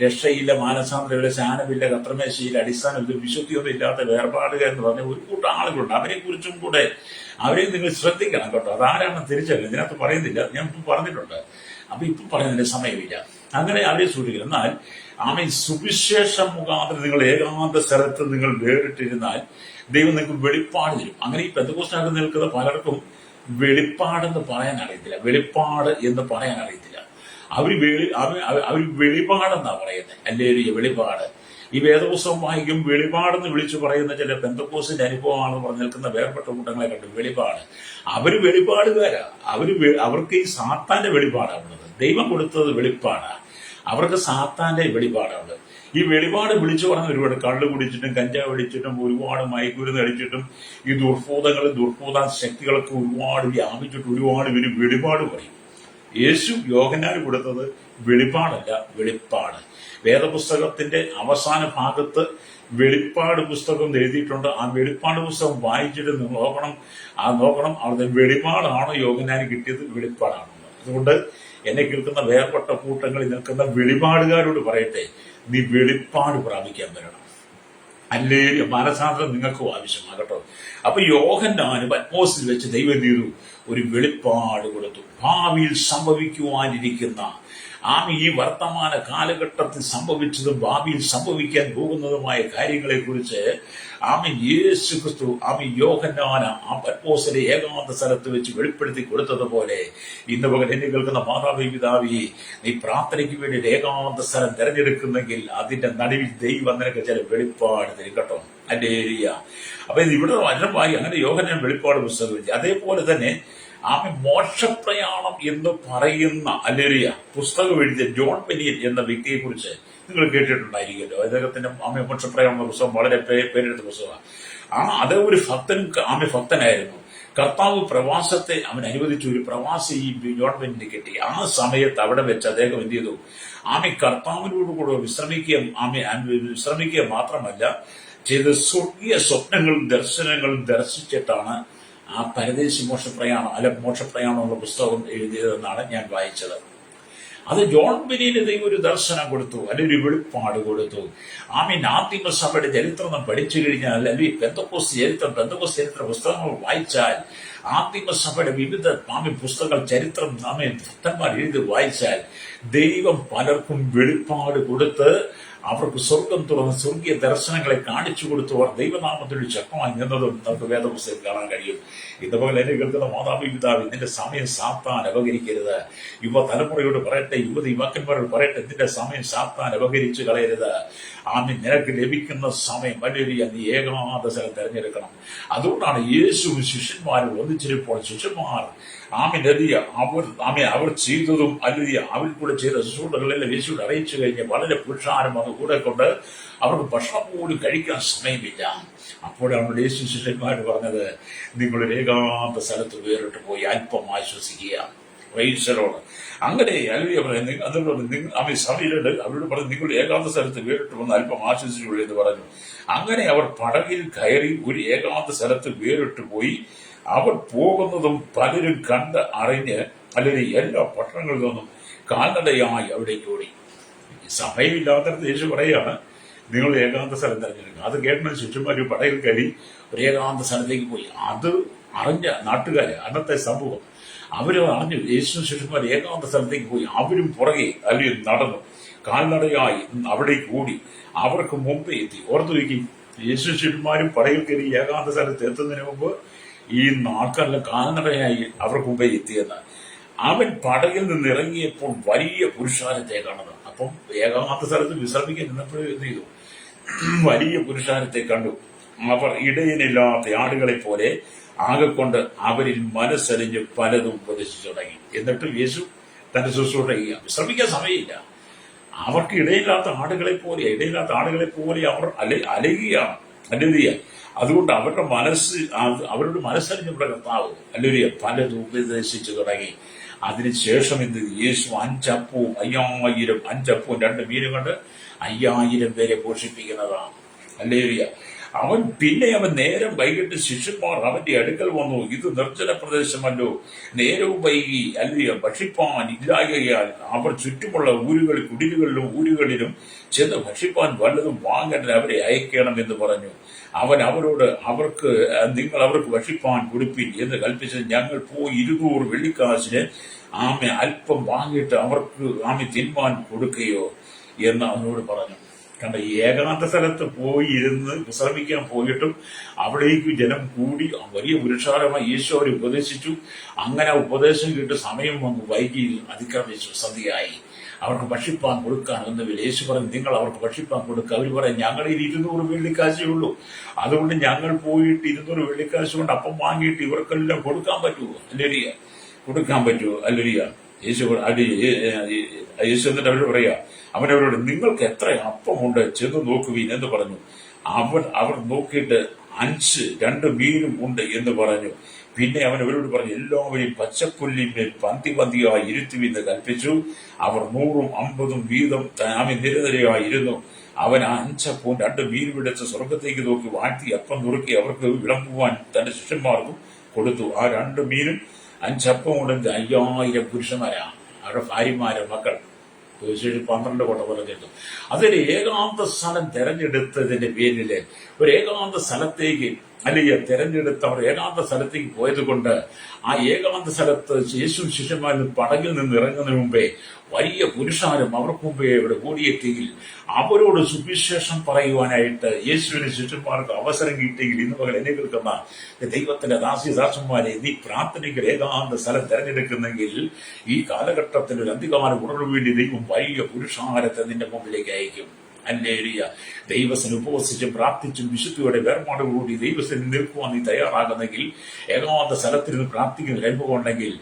രക്ഷയില്ല, മാനസാന്തരമില്ല, സ്നാനമില്ല, കത്രമേശയില്ല, അടിസ്ഥാനമില്ല, വിശുദ്ധിയൊന്നും ഇല്ലാത്ത വേർപാടുകാരെന്ന് പറഞ്ഞ ഒരു കൂട്ടം ആളുകളുണ്ട്. അവരെ കുറിച്ചും കൂടെ അവരെയും നിങ്ങൾ ശ്രദ്ധിക്കണം കേട്ടോ. അതാരാണെന്ന് തിരിച്ചറിയില്ല, ഇതിനകത്ത് പറയുന്നില്ല, ഞാൻ ഇപ്പം പറഞ്ഞിട്ടുണ്ട്. അപ്പൊ ഇപ്പം പറയുന്നതിന് സമയമില്ല. അങ്ങനെ അവരെ സൂക്ഷിക്കണം. എന്നാൽ സുവിശേഷം മുഖാന്തരം നിങ്ങൾ ഏകാന്ത സ്ഥലത്ത് നിങ്ങൾ വേറിട്ടിരുന്നാൽ ദൈവം നിങ്ങൾക്ക് വെളിപ്പാട് തരും. അങ്ങനെ ഈ പെന്തക്കോസ്തിനകത്ത് നിൽക്കുന്ന പലർക്കും വെളിപ്പാടെന്ന് പറയാൻ അറിയത്തില്ല, വെളിപ്പാട് എന്ന് പറയാൻ അറിയത്തില്ല. അവർ വെളിപാടെന്നാ പറയുന്നത്. ഹല്ലേലൂയ. വെളിപ്പാട്. ഈ വേദപുസ്തകം വായിക്കും വെളിപാടെന്ന് വിളിച്ചു പറയുന്ന ചില പെന്തക്കോസിന്റെ അനുഭവമാണെന്ന് പറഞ്ഞു നിൽക്കുന്ന വേർപെട്ട കൂട്ടങ്ങളെ കണ്ടു. വെളിപാട്. അവര് വെളിപാടുകാരാ. അവർക്ക് ഈ സാത്താന്റെ വെളിപാടാണുള്ളത്. ദൈവം കൊടുത്തത് വെളിപ്പാടാ. അവർക്ക് സാത്താന്റെ വെളിപാടാണ്. ഈ വെളിപാട് വിളിച്ചു പറഞ്ഞ ഒരുപാട് കള്ളു കുടിച്ചിട്ടും കഞ്ചാവ് അടിച്ചിട്ടും ഒരുപാട് മയക്കുമരുന്ന് അടിച്ചിട്ടും ഈ ദുർഭൂത ശക്തികളൊക്കെ ഒരുപാട് വ്യാപിച്ചിട്ട് ഒരുപാട് ഇവര് വെളിപാട് പറയും. യേശു യോഹന്നാന് കൊടുത്തത് വെളിപാടല്ല, വെളിപ്പാട്. വേദപുസ്തകത്തിന്റെ അവസാന ഭാഗത്ത് വെളിപ്പാട് പുസ്തകം എഴുതിയിട്ടുണ്ട്. ആ വെളിപ്പാട് പുസ്തകം വായിച്ചിട്ട് നോക്കണം. അവിടുത്തെ വെളിപാടാണോ യോഹന്നാന് കിട്ടിയത്, വെളിപ്പാടാണോ? അതുകൊണ്ട് എന്നെ കേൾക്കുന്ന വേർപെട്ട കൂട്ടങ്ങളിൽ നിൽക്കുന്ന വെളിപാടുകാരോട് പറയട്ടെ, നീ വെളിപ്പാട് പ്രാപിക്കാൻ വരണം. ഹല്ലേലൂയ. മാനസാന്തരം നിങ്ങൾക്കും ആവശ്യമാകട്ടോ. അപ്പൊ യോഹന്നാന് പത്മോസിൽ വെച്ച് ദൈവം ചെയ്തു ഒരു വെളിപ്പാട് കൊടുത്തു. ഭാവിയിൽ സംഭവിക്കുവാനിരിക്കുന്ന ഈ വർത്തമാന കാലഘട്ടത്തിൽ സംഭവിച്ചതും ഭാവിയിൽ സംഭവിക്കാൻ പോകുന്നതുമായ കാര്യങ്ങളെക്കുറിച്ച് യേശു ക്രിസ്തു യോഹന്നാന പത്മോസിലെ ഏകാന്ത സ്ഥലത്ത് വെച്ച് വെളിപ്പെടുത്തി കൊടുത്തതുപോലെ ഇന്ന് പകൽ എന്നെ കേൾക്കുന്ന മാതാവേ പിതാവേ, നീ പ്രാർത്ഥനയ്ക്ക് വേണ്ടി ഏകാന്ത സ്ഥലം തിരഞ്ഞെടുക്കുന്നെങ്കിൽ അതിന്റെ നടുവിൽ ദൈവം നിനക്ക് ചില വെളിപ്പാട് തരും കേട്ടോ. ഹല്ലേലൂയ. അപ്പൊ ഇവിടെ വചനമായി അങ്ങനെ യോഹന്നാൻ വെളിപ്പാട് പുസ്തകം എഴുതി. അതേപോലെ തന്നെ മോക്ഷപ്രയാണം എന്ന് പറയുന്ന ഹല്ലേലൂയ പുസ്തകം എഴുതിയ ജോൺ പെനിയൻ എന്ന വ്യക്തിയെ കുറിച്ച് നിങ്ങൾ കേട്ടിട്ടുണ്ടായിരിക്കുമല്ലോ. അദ്ദേഹത്തിന്റെ മോക്ഷപ്രയാണം എന്ന പുസ്തകം വളരെ പേരെടുത്ത പുസ്തകമാണ്. അത് ഒരു ഭക്തനായിരുന്നു. കർത്താവ് പ്രവാസത്തെ അവൻ അനുവദിച്ചു. ഒരു പ്രവാസി ഈ ഗവൺമെന്റിന് കിട്ടി. ആ സമയത്ത് അവിടെ വെച്ച് അദ്ദേഹം എന്ത് ചെയ്തു? കർത്താവിനോടുകൂടെ വിശ്രമിക്കുക മാത്രമല്ല ചെയ്ത് സ്വർഗീയ സ്വപ്നങ്ങളും ദർശനങ്ങളും ദർശിച്ചിട്ടാണ് ആ പരദേശി മോക്ഷപ്രയാണം എന്നുള്ള പുസ്തകം എഴുതിയതെന്നാണ് ഞാൻ വായിച്ചത്. അത് ജോൺ ബെനിയന് ദൈവം ഒരു ദർശനം കൊടുത്തു, അല്ലെങ്കിൽ ഒരു വെളിപ്പാട് കൊടുത്തു. ആദിമസഭയുടെ ചരിത്രം നാം പഠിച്ചു കഴിഞ്ഞാൽ, അല്ലെങ്കിൽ പെന്തക്കോസ്ത് ചരിത്ര പുസ്തകങ്ങൾ വായിച്ചാൽ, ആദിമസഭയുടെ വിവിധ പുസ്തകങ്ങൾ ചരിത്രം ഭക്തന്മാർ എഴുതി വായിച്ചാൽ, ദൈവം പലർക്കും വെളിപ്പാട് കൊടുത്ത് അവർക്ക് സ്വർഗം തുറന്ന് സ്വർഗീയ ദർശനങ്ങളെ കാണിച്ചു കൊടുത്തവർ ദൈവനാമത്തിൽ ശക്തമായി നിന്നതും നമുക്ക് വേദപുസ്തകത്തിൽ കാണാൻ കഴിയും. ഇതുപോലെ എന്നെ കേൾക്കുന്ന മാതാപിതാവ്, നിന്റെ സമയം സാത്താൻ അപകരിക്കരുത്. യുവതലമുറയോട് പറയട്ടെ, യുവാക്കന്മാരോട് പറയട്ടെ, നിന്റെ സമയം സാത്താൻ അപകരിച്ചു കളയരുത്. നിനക്ക് ലഭിക്കുന്ന സമയം വലിയ നീ ഏകാന്തസ്ഥലം തെരഞ്ഞെടുക്കണം. അതുകൊണ്ടാണ് യേശുവും ശിഷ്യന്മാരും ഒന്നിച്ചിരിപ്പോൾ ശിഷ്യന്മാർ അവർ ചെയ്തതും അവർ കൂടെ ചെയ്ത ശുശ്രൂഷകളെല്ലാം യേശുവിനെ അറിയിച്ചു കഴിഞ്ഞ് വളരെ പുരുഷാരം വന്ന് കൂടെ കൊണ്ട് അവർക്ക് ഭക്ഷണം പോലും കഴിക്കാൻ സമയമില്ല. അപ്പോഴാണ് യേശു ശിഷ്യന്മാർ പറഞ്ഞത്, നിങ്ങളൊരു ഏകാന്ത സ്ഥലത്ത് വേറിട്ട് പോയി അല്പം ആശ്വസിക്കുക. വൈശ്വരോട് അങ്ങനെ സഭയിലുണ്ട് അവരോട് പറഞ്ഞു, നിങ്ങൾ ഏകാന്ത സ്ഥലത്ത് വേറിട്ട് വന്ന് അല്പം ആശ്വസിച്ചുള്ളൂ എന്ന് പറഞ്ഞു. അങ്ങനെ അവർ പടകിൽ കയറി ഒരു ഏകാന്ത സ്ഥലത്ത് വേറിട്ട് പോയി. അവർ പോകുന്നതും പലരും കണ്ട് അറിഞ്ഞ് എല്ലാ പട്ടണങ്ങളിൽ നിന്നും കാൽനടയായി അവിടേക്ക് ഓടി. സമയമില്ലാത്തടത്ത് യേശു പറയുകയാണ്, നിങ്ങൾ ഏകാന്ത സ്ഥലം തിരഞ്ഞെടുക്കുക. അത് കേട്ട ചുറ്റുമാർ പടകിൽ കയറി ഒരു ഏകാന്ത സ്ഥലത്തേക്ക് പോയി. അത് അറിഞ്ഞ നാട്ടുകാര്, അന്നത്തെ സമൂഹം, അവരും അറിഞ്ഞു യേശു ശിഷ്യന്മാർ ഏകാന്ത സ്ഥലത്തേക്ക് പോയി. അവരും പുറകെ നടന്നു കാൽനടയായി അവിടേക്ക് ഓടി. അവർക്ക് മുമ്പേ എത്തി. ഓർത്തു വയ്ക്കും, യേശു ശിഷ്യന്മാരും പടകിൽ കയറി ഏകാന്ത സ്ഥലത്ത് എത്തുന്നതിന് മുമ്പ് ഈ നാൾക്കാരെല്ലാം കാൽനടയായി അവർക്ക് മുമ്പേ എത്തിയെന്ന്. അവൻ പടകിൽ നിന്ന് ഇറങ്ങിയപ്പോൾ വലിയ പുരുഷാരത്തെ കാണുന്നു. അപ്പം ഏകാന്ത സ്ഥലത്ത് വിശ്രമിക്കാൻ നിന്നപ്പോൾ എന്ത് ചെയ്തു? വലിയ പുരുഷാരത്തെ കണ്ടു. അവർ ഇടയനില്ലാത്ത ആടുകളെ പോലെ ആകെക്കൊണ്ട് അവരിൽ മനസ്സറിഞ്ഞ് പലതും ഉപദേശിച്ചു തുടങ്ങി. എന്നിട്ടും യേശു തന്റെ ശുശ്രൂഷ ചെയ്യുക. വിശ്രമിക്കാൻ സമയമില്ല. അവർക്ക് ഇടയില്ലാത്ത ആടുകളെ പോലെ അവർ അലയുകയാണ്. അല്ലേലൂയ. അതുകൊണ്ട് അവരുടെ മനസ്സറിഞ്ഞുള്ള കർത്താവ് പലതും ഉപദേശിച്ചു തുടങ്ങി. അതിനുശേഷം എന്ത്? യേശു 5 അപ്പവും 2 മീനും കൊണ്ട് 5000 പേരെ പോഷിപ്പിക്കുന്നതാണ്. അല്ലേലൂയ. അവൻ നേരം വൈകിട്ട് ശിഷ്യന്മാർ അവന്റെ അടുക്കൽ വന്നു. ഇത് നിർജ്ജന പ്രദേശമല്ലോ, നേരവും വൈകി ഭക്ഷിപ്പാൻ ഇല്ലായകയാൽ അവർ ചുറ്റുമുള്ള ഊരുകളിലും ചെന്ന് ഭക്ഷിപ്പാൻ വല്ലതും വാങ്ങാൻ അവരെ അയക്കണമെന്ന് പറഞ്ഞു. അവൻ അവരോട് നിങ്ങൾ അവർക്ക് ഭക്ഷിപ്പാൻ കൊടുപ്പിൻ എന്ന് കൽപ്പിച്ചത്. ഞങ്ങൾ പോയി 200 വെള്ളിക്കാശിന് അല്പം വാങ്ങിയിട്ട് അവർക്ക് തിന്മാൻ കൊടുക്കുകയോ എന്ന് അവനോട് പറഞ്ഞു. കണ്ട, ഈ ഏകാന്ത സ്ഥലത്ത് പോയി ഇരുന്ന് വിശ്രമിക്കാൻ പോയിട്ടും അവിടേക്ക് ജനം കൂടി. വലിയ പുരുഷാരമായി യേശു അവരെ ഉപദേശിച്ചു. അങ്ങനെ ഉപദേശം കേട്ട് സമയം വന്നു, വൈകി അതിക്രമിച്ചു, സന്ധ്യയായി. അവർക്ക് ഭക്ഷിപ്പാൻ കൊടുക്കാൻ ഒന്നുമില്ല. യേശു പറഞ്ഞു, നിങ്ങൾ അവർക്ക് ഭക്ഷിപ്പാൻ കൊടുക്കുക. അവർ പറയാം, ഞങ്ങളുടെ 200 വെള്ളിക്കാശേ ഉള്ളൂ, അതുകൊണ്ട് ഞങ്ങൾ പോയിട്ട് 200 വെള്ളിക്കാശ് കൊണ്ട് അപ്പം വാങ്ങിയിട്ട് ഇവർക്കെല്ലാം കൊടുക്കാൻ പറ്റുമോ? കൊടുക്കാൻ പറ്റുമോ? യേശു എന്നിട്ട് അവരോട് പറയാ, അവനവരോട്, നിങ്ങൾക്ക് എത്ര അപ്പമുണ്ട് ചെന്ന് നോക്കുവീൻ എന്ന് പറഞ്ഞു. അവർ നോക്കിയിട്ട് 2 മീനും ഉണ്ട് എന്ന് പറഞ്ഞു. പിന്നെ അവൻ അവരോട് പറഞ്ഞു, എല്ലാവരെയും പച്ചപ്പുല്ലിന്മേൽ പന്തിയായി ഇരുത്തുവെന്ന് കൽപ്പിച്ചു. അവർ 100ഉം 50ഉം വീതം നിരനിരയായിരുന്നു. അവൻ 5 അപ്പവും 2 മീനും എടുത്ത് സ്വർഗത്തേക്ക് നോക്കി വാഴ്ത്തി അപ്പം നുറുക്കി അവർക്ക് വിളമ്പുവാൻ തന്റെ ശിഷ്യന്മാർക്കും കൊടുത്തു. ആ 2 മീനും 5 അപ്പവും കൊണ്ട് 5000 പുരുഷന്മാരാണ്, അവരുടെ ഭാര്യമാരെ, മക്കൾ, 12 കൊട്ട പോലെ കേട്ടു. അതൊരു ഏകാന്ത സ്ഥലം തെരഞ്ഞെടുത്തതിന്റെ പേരില് ഒരു ഏകാന്ത സ്ഥലത്തേക്ക് തെരഞ്ഞെടുത്തവർ ഏകാന്ത സ്ഥലത്തേക്ക് പോയത് കൊണ്ട് ആ ഏകാന്ത സ്ഥലത്ത് യേശു ശിഷ്യന്മാരിൽ പടകിൽ നിന്ന് ഇറങ്ങുന്നതിന് മുമ്പേ വലിയ പുരുഷാരം അവർക്ക് മുമ്പേ ഇവിടെ ഓടിയെത്തിയെങ്കിൽ അവരോട് സുവിശേഷം പറയുവാനായിട്ട് യേശുവിന് ശിഷ്യന്മാർക്ക് അവസരം കിട്ടിയെങ്കിൽ ഇന്ന് പകൽ എന്നെ കേൾക്കുന്ന ദൈവത്തിന്റെ ദാസ്യദാസന്മാരെ, നീ പ്രാർത്ഥനയ്ക്ക് ഏകാന്ത സ്ഥലം തെരഞ്ഞെടുക്കുന്നെങ്കിൽ ഈ കാലഘട്ടത്തിൽ ഒരു അന്തികാല ഉണർവ് വേണ്ടി ദൈവം വലിയ പുരുഷാരത്തെ നിന്റെ മുമ്പിലേക്ക് അയക്കും. ഹല്ലേലൂയ. ദൈവത്തിന് ഉപവസിച്ചും പ്രാർത്ഥിച്ചും വിശുദ്ധിയോടെ വേർപാടുകൂടി ദൈവത്തിന് നിൽക്കുവാൻ നീ തയ്യാറാകുന്നെങ്കിൽ, ഏകാന്ത സ്ഥലത്തിരുന്ന് പ്രാർത്ഥിക്കുന്ന ഒരു അനുഭവം ഉണ്ടെങ്കിൽ,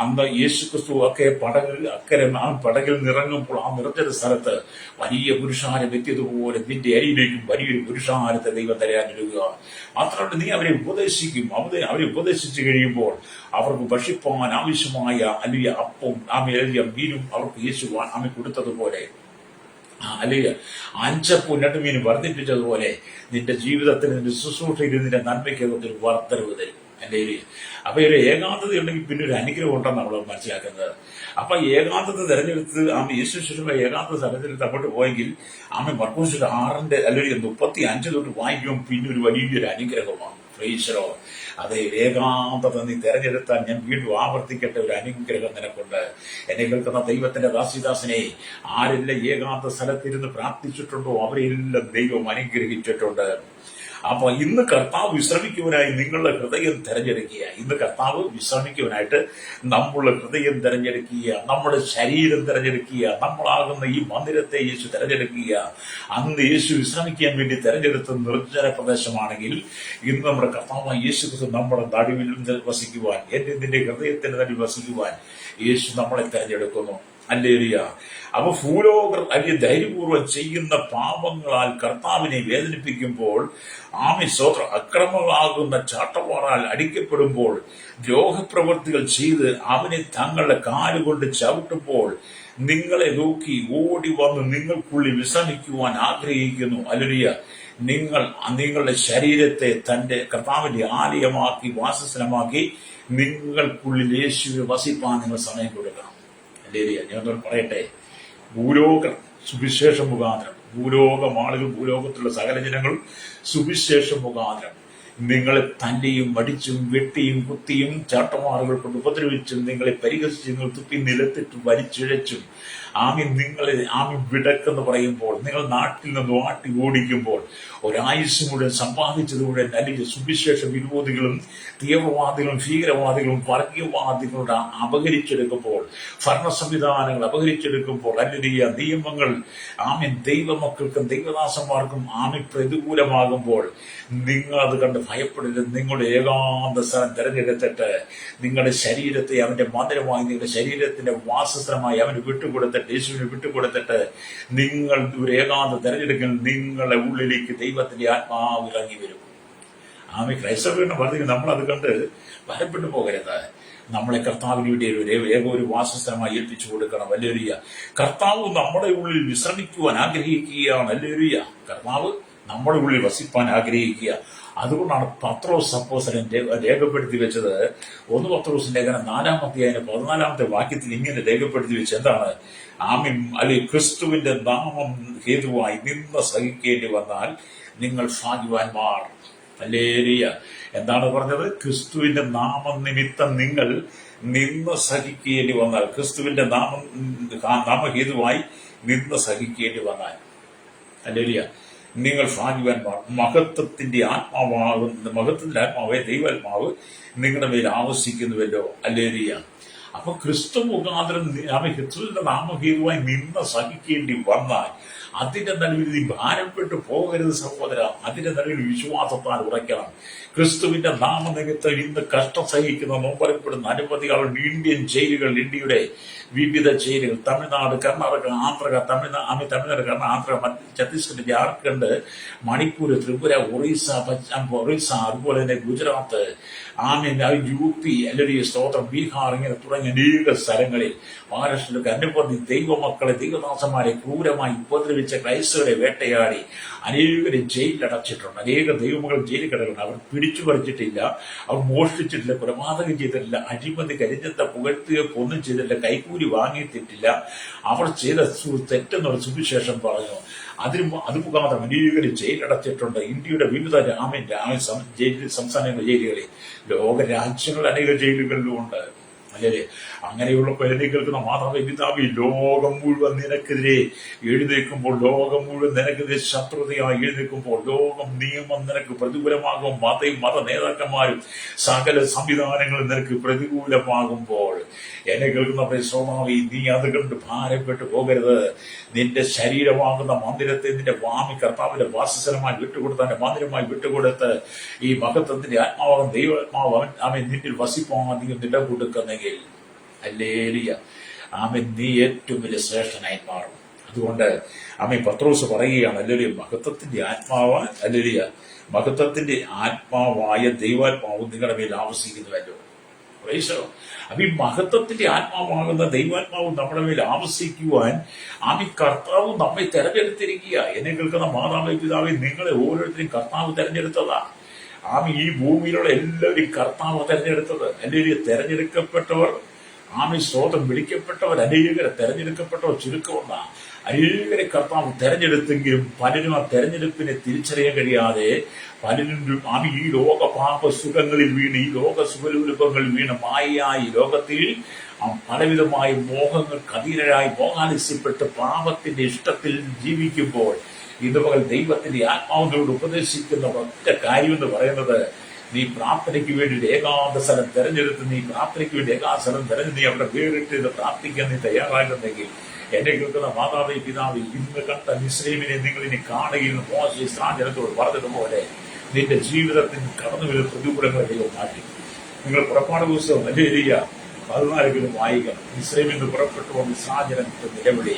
അന്ന് യേശുക്രിസ്തു ഒക്കെ പടകിൽ നിറങ്ങുമ്പോൾ ആ നിറഞ്ഞ സ്ഥലത്ത് വലിയ പുരുഷാരം എത്തിയതുപോലെ നിന്റെ അരിയിലേക്കും വലിയൊരു പുരുഷാരത്തെ ദൈവം തരാനിടുക. മാത്രമല്ല, നീ അവരെ ഉപദേശിക്കും. അവരെ ഉപദേശിച്ചു കഴിയുമ്പോൾ അവർക്ക് ഭക്ഷിപ്പാൻ ആവശ്യമായ അല്ലെങ്കിൽ അപ്പവും മീനും അവർക്ക് യേശു കൊടുത്തതുപോലെ, അല്ലെങ്കിൽ 5 അപ്പവും 2 മീനും വർദ്ധിപ്പിച്ചതുപോലെ നിന്റെ ജീവിതത്തിൽ, നിന്റെ ശുശ്രൂഷയിൽ നിന്റെ നന്മയ്ക്കകത്ത് ഒരു വർദ്ധനവ് തരും. അല്ലെങ്കിൽ അപ്പൊ ഒരു ഏകാന്തത ഉണ്ടെങ്കിൽ പിന്നെ ഒരു അനുഗ്രഹം ഉണ്ടെന്ന് നമ്മൾ മനസ്സിലാക്കുന്നത്. അപ്പൊ ഏകാന്തത തെരഞ്ഞെടുത്ത് യേശു ശിശുമ ഏകാന്തത തെരഞ്ഞെടുത്ത് അങ്ങോട്ട് പോയെങ്കിൽ മർക്കോസ് 6 അല്ലെങ്കിൽ 35 തൊട്ട് വായിക്കുമ്പോൾ പിന്നെ ഒരു വലിയൊരു അനുഗ്രഹമാണ്. ഫ്രീശ്വരോ, അത് ഏകാന്തത നീ തെരഞ്ഞെടുത്താൽ, ഞാൻ വീണ്ടും ആവർത്തിക്കട്ടെ, ഒരു അനുഗ്രഹം നിനക്കുണ്ട്. എന്നെ കേൾക്കുന്ന ദൈവത്തിന്റെ ദാസിദാസനെ, ആരെല്ലാം ഏകാന്ത സ്ഥലത്തിരുന്ന് പ്രാർത്ഥിച്ചിട്ടുണ്ടോ അവരെല്ലാം ദൈവം അനുഗ്രഹിച്ചിട്ടുണ്ട്. അപ്പൊ ഇന്ന് കർത്താവ് വിശ്രമിക്കുവാനായി നിങ്ങളുടെ ഹൃദയം തെരഞ്ഞെടുക്കുക. ഇന്ന് കർത്താവ് വിശ്രമിക്കുവാനായിട്ട് നമ്മുടെ ഹൃദയം തെരഞ്ഞെടുക്കുക, നമ്മുടെ ശരീരം തെരഞ്ഞെടുക്കുക, നമ്മളാകുന്ന ഈ മന്ദിരത്തെ യേശു തെരഞ്ഞെടുക്കുക. അന്ന് യേശു വിശ്രമിക്കാൻ വേണ്ടി തെരഞ്ഞെടുത്ത നിർജ്ജന പ്രദേശമാണെങ്കിൽ, ഇന്ന് നമ്മുടെ കർത്താവായ യേശു നമ്മുടെ നടുവിൽ വസിക്കുവാൻ, നിന്റെ ഹൃദയത്തിന്റെ നടുവിൽ വസിക്കുവാൻ യേശു നമ്മളെ തെരഞ്ഞെടുക്കുന്നു. ഹല്ലേലൂയ. അപ്പൊ ഭൂലോകർ അല്ലെങ്കിൽ ധൈര്യപൂർവ്വം ചെയ്യുന്ന പാപങ്ങളാൽ കർത്താവിനെ വേദനിപ്പിക്കുമ്പോൾ, സ്തോത്രം, അക്രമങ്ങളാകുന്ന ചാട്ടവാറാൽ അടിക്കപ്പെടുമ്പോൾ, ദ്രോഹപ്രവൃത്തികൾ ചെയ്ത് അവനെ തങ്ങളുടെ കാലുകൊണ്ട് ചവിട്ടുമ്പോൾ, നിങ്ങളെ നോക്കി ഓടി വന്ന് നിങ്ങൾക്കുള്ളിൽ വിശ്രമിക്കുവാൻ ആഗ്രഹിക്കുന്നു. ഹല്ലേലൂയ. നിങ്ങളുടെ ശരീരത്തെ തന്റെ കർത്താവിന്റെ ആലയമാക്കി, വാസസ്ഥലമാക്കി, നിങ്ങൾക്കുള്ളിൽ യേശുവിനെ വസിപ്പാൻ നിങ്ങൾ സമയം കൊടുക്കണം. ഞാൻ പറയട്ടെ, ഭൂലോക സുവിശേഷ മുഖാന്തരം, ഭൂലോകം ആളുകൾ, ഭൂലോകത്തിലുള്ള സകല ജനങ്ങളും സുവിശേഷ മുഖാന്തരം നിങ്ങളെ തല്ലിയും മടിച്ചും വെട്ടിയും കുത്തിയും ചാട്ടമാറുകൾ കൊണ്ട് ഉപദ്രവിച്ചും നിങ്ങളെ പരിഹസിച്ച് നിങ്ങൾ തുപ്പി നിലത്തിട്ട് വലിച്ചിഴച്ചും നിങ്ങളെ വിടക്കെന്ന് പറയുമ്പോൾ, നിങ്ങൾ നാട്ടിൽ നിന്ന് ആട്ടി ഓടിക്കുമ്പോൾ, ഒരായുസ് മുഴുവൻ സമ്പാദിച്ചത് മുഴുവൻ അല്ലെങ്കിൽ സുവിശേഷ വിരോധികളും തീവ്രവാദികളും ഭീകരവാദികളും വർഗീയവാദികളുടെ അപഹരിച്ചെടുക്കുമ്പോൾ, ഭരണ സംവിധാനങ്ങൾ അപഹരിച്ചെടുക്കുമ്പോൾ, അല്ലെങ്കിൽ നിയമങ്ങൾ ദൈവമക്കൾക്കും ദൈവദാസന്മാർക്കും പ്രതികൂലമാകുമ്പോൾ, നിങ്ങൾ അത് കണ്ട് ഭയപ്പെടരുത്. നിങ്ങളുടെ ഏകാന്ത സ്ഥലം തിരഞ്ഞെടുത്തിട്ട് നിങ്ങളുടെ ശരീരത്തെ അവന്റെ മന്ദിരമായി, നിങ്ങളുടെ ശരീരത്തിന്റെ വാസസ്ഥലമായി അവന് വിട്ടുകൊടുത്തിട്ട്, യേശുവിന് വിട്ടുകൊടുത്തിട്ട്, നിങ്ങൾ ഒരു ഏകാന്ത തെരഞ്ഞെടുക്കൽ, നിങ്ങളുടെ ഉള്ളിലേക്ക് ദൈവത്തിന്റെ ആത്മാവ് ഇറങ്ങി വരും. ക്രൈസ്തവരുടെ പറഞ്ഞെങ്കിൽ നമ്മളത് കണ്ട് ഭയപ്പെട്ടു പോകരുത്. നമ്മളെ കർത്താവിന് വേണ്ടി ഒരു വാസസ്ഥലമായി ഏൽപ്പിച്ചു കൊടുക്കണം. ഹല്ലേലൂയ. കർത്താവ് നമ്മുടെ ഉള്ളിൽ വിശ്രമിക്കുവാൻ ആഗ്രഹിക്കുകയാണ്. ഹല്ലേലൂയ. കർത്താവ് നമ്മുടെ ഉള്ളിൽ വസിപ്പാൻ ആഗ്രഹിക്കുക. അതുകൊണ്ടാണ് പത്രോസ് അപ്പോസ്തലൻ രേഖപ്പെടുത്തി വെച്ചത്. 1 പത്രോസ് ലേഖനം 4-ാം അധ്യായം 14-ാമത്തെ വാക്യത്തിൽ ഇങ്ങനെ രേഖപ്പെടുത്തി വെച്ച് എന്താണ്? അല്ലെങ്കിൽ ക്രിസ്തുവിന്റെ നാമം ഹേതുവായി നിന്ന സഹിക്കേണ്ടി വന്നാൽ നിങ്ങൾ ഭാഗ്യവാന്മാർ. ഹല്ലേലൂയ. എന്താണ് പറഞ്ഞത്? ക്രിസ്തുവിന്റെ നാമം നിമിത്തം നിങ്ങൾ നിന്ന് സഹിക്കേണ്ടി വന്നാൽ, ക്രിസ്തുവിന്റെ നാമഹേതുവായി നിന്ന് സഹിക്കേണ്ടി വന്നാൽ, ഹല്ലേലൂയ, നിങ്ങൾ ഭാഗ്യവാന്മാർ. മഹത്വത്തിന്റെ ആത്മാവേ ദൈവാത്മാവ് നിങ്ങളുടെ മേൽ ആവസിക്കുന്നുവല്ലോ. ഹല്ലേലൂയ. അപ്പൊ ക്രിസ്തു മുഖാന്തരം ക്രിസ്തുവിന്റെ നാമഹേതുവായി നിന്ന് സഹിക്കേണ്ടി വന്നാൽ അതിന്റെ നടുവിൽ നീ ഭാരപ്പെട്ടു പോകരുത് സഹോദര. അതിന്റെ നടുവിൽ വിശ്വാസത്താൽ ഉറയ്ക്കണം. ക്രിസ്തുവിന്റെ നാമനിമിത്തം ഇന്ന് കഷ്ടം സഹിക്കുന്ന നോമ്പറിപ്പെടുന്ന അനവധി ആളുകൾ ഇന്ത്യൻ ജയിലുകൾ, ഇന്ത്യയുടെ വിവിധ ജയിലുകൾ, തമിഴ്നാട്, കർണാടക, തമിഴ്നാട്, ആന്ധ്ര, ഛത്തീസ്ഗഡ്, ജാർഖണ്ഡ്, മണിപ്പൂർ, ത്രിപുര, ഒറീസ, അതുപോലെ തന്നെ ഗുജറാത്ത്, UP, അല്ലെങ്കിൽ സ്തോത്രം, ബീഹാർ, ഇങ്ങനെ തുടങ്ങിയ അനേക സ്ഥലങ്ങളിൽ, മഹാരാഷ്ട്രയിലൊക്കെ അനവധി ദൈവമക്കളെ, ദൈവദാസന്മാരെ ക്രൂരമായി ഉപദ്രവിച്ച ക്രൈസ്തവരെ വേട്ടയാടി അനേകരെ ജയിലിലടച്ചിട്ടുണ്ട്. അനേക ദൈവമക്കൾ ജയിലിൽ കിടക്കണം. അവർ പിടിച്ചു പറിച്ചിട്ടില്ല, അവർ മോഷ്ടിച്ചിട്ടില്ല, കൊലപാതകം ചെയ്തിട്ടില്ല, അഴിമതി, കരിഞ്ചന്ത പുകഴ്ത്തുകയോ ഒന്നും ചെയ്തിട്ടില്ല, കൈക്കൂലി വാങ്ങിയിട്ടില്ല. അവർ ചെയ്ത തെറ്റെന്നുള്ള സുവിശേഷം പറഞ്ഞു. അത് മുഖാന്തരം അനേകരെ ജയിലടച്ചിട്ടുണ്ട്. ഇന്ത്യയുടെ വിവിധ സംസ്ഥാനങ്ങളിലെ ജയിലുകളിൽ, ലോക രാജ്യങ്ങളിൽ അനേക ജയിലുകളിലും ഉണ്ട്. അല്ലേ? അങ്ങനെയുള്ള എന്നെ കേൾക്കുന്ന മാതാവേ പിതാവേ, ലോകം മുഴുവൻ നിനക്കെതിരെ എഴുന്നേൽക്കുമ്പോൾ, ലോകം മുഴുവൻ നിനക്കെതിരെ ശത്രുതയായി എഴുന്നേൽക്കുമ്പോൾ, ലോകം നിയമം നിനക്ക് പ്രതികൂലമാകും, മത നേതാക്കന്മാരും സകല സംവിധാനങ്ങളും നിനക്ക് പ്രതികൂലമാകുമ്പോൾ, എന്നെ കേൾക്കുന്ന പരിശ്രമാവി, നീ അത് കണ്ട് ഭാരപ്പെട്ടു പോകരുത്. നിന്റെ ശരീരമാകുന്ന മന്ദിരത്തെ നിന്റെ കർത്താവിന്റെ വാസസ്ഥലമായി വിട്ടുകൊടുത്ത്, അവന്റെ മന്ദിരമായി വിട്ടുകൊടുത്ത്, ഈ മഹത്വത്തിന്റെ ആത്മാവാകും ദൈവാത്മാവ് അവൻ നിന്നിൽ വസിപ്പാൻ നീ നില കൊടുക്കുന്നെങ്കിൽ, ഹല്ലേലൂയ, അവൻ നീ ഏറ്റവും വലിയ ശ്രേഷ്ഠനായി മാറും. അതുകൊണ്ട് ആമേൻ പത്രോസ് പറയുകയാണ്, ഹല്ലേലൂയ, മഹത്വത്തിന്റെ ആത്മാവ്, ഹല്ലേലൂയ, മഹത്വത്തിന്റെ ആത്മാവായ ദൈവാത്മാവ് നിങ്ങളുടെ മേൽ ആവസിക്കുന്നുവല്ലോ. അപ്പൊ ഈ മഹത്വത്തിന്റെ ആത്മാവാകുന്ന ദൈവാത്മാവ് നമ്മുടെ മേൽ ആവസിക്കുവാൻ ആമി കർത്താവ് നമ്മെ തെരഞ്ഞെടുത്തിരിക്കുക. എന്നെ കേൾക്കുന്ന മാതാവേ പിതാവേ, നിങ്ങളെ ഓരോരുത്തരും കർത്താവ് തെരഞ്ഞെടുത്തതാ. ആമി ഈ ഭൂമിയിലുള്ള എല്ലാവരും കർത്താവ് തെരഞ്ഞെടുത്തത്. അല്ലെങ്കിൽ തെരഞ്ഞെടുക്കപ്പെട്ടവർ, ആമി സ്വതം വിളിക്കപ്പെട്ടവർ അനേകരെ, തെരഞ്ഞെടുക്കപ്പെട്ടവർ ചുരുക്കമല്ല. അനേകരെ കർത്താവ് തെരഞ്ഞെടുത്തെങ്കിലും പലരും ആ തെരഞ്ഞെടുപ്പിനെ തിരിച്ചറിയാൻ കഴിയാതെ പലരും ആമി ഈ ലോക പാപ സുഖങ്ങളിൽ വീണ്, ഈ ലോക സുഖരൂപങ്ങളിൽ വീണ് മായയായി ലോകത്തിൽ പലവിധമായ മോഹങ്ങൾക്ക് അധീനരായി മോഹാലിസ്യപ്പെട്ട് പാപത്തിന്റെ ഇഷ്ടത്തിൽ ജീവിക്കുമ്പോൾ, ഇതുപോലെ ദൈവത്തിന്റെ ആത്മാവിനോട് ഉപദേശിക്കുന്ന ഒറ്റ കാര്യം എന്ന് പറയുന്നത്, നീ പ്രാർത്ഥനയ്ക്ക് വേണ്ടി ഒരു ഏകാന്ത സ്ഥലം തെരഞ്ഞെടുത്ത്, നീ പ്രാർത്ഥനയ്ക്ക് വേണ്ടി ഏകാന്ത സ്ഥലം തെരഞ്ഞെടുത്ത് നീ അവിടെ വേറിട്ട് പ്രാർത്ഥിക്കാൻ നീ തയ്യാറാകുന്നെങ്കിൽ, എന്നെ കേൾക്കുന്ന മാതാവേ പിതാവേ, ഇന്ന് കണ്ട മിസ്രൈമിനെ നിങ്ങൾ ഇനി കാണുകയെന്ന് മോശെ ഇസ്രായേലിനോട് പറഞ്ഞതുപോലെ നിന്റെ ജീവിതത്തിന് കടന്നു വരുന്ന പ്രതികൂലങ്ങളെ ദൈവം മാറ്റി. നിങ്ങൾ പുറപ്പാട് പുസ്തകം ഹല്ലേലൂയ 14 വായിക്കണം. മിസ്രൈമിൽ നിന്ന് പുറപ്പെട്ടു ഇസ്രായേലിന്റെ നിലവിളി,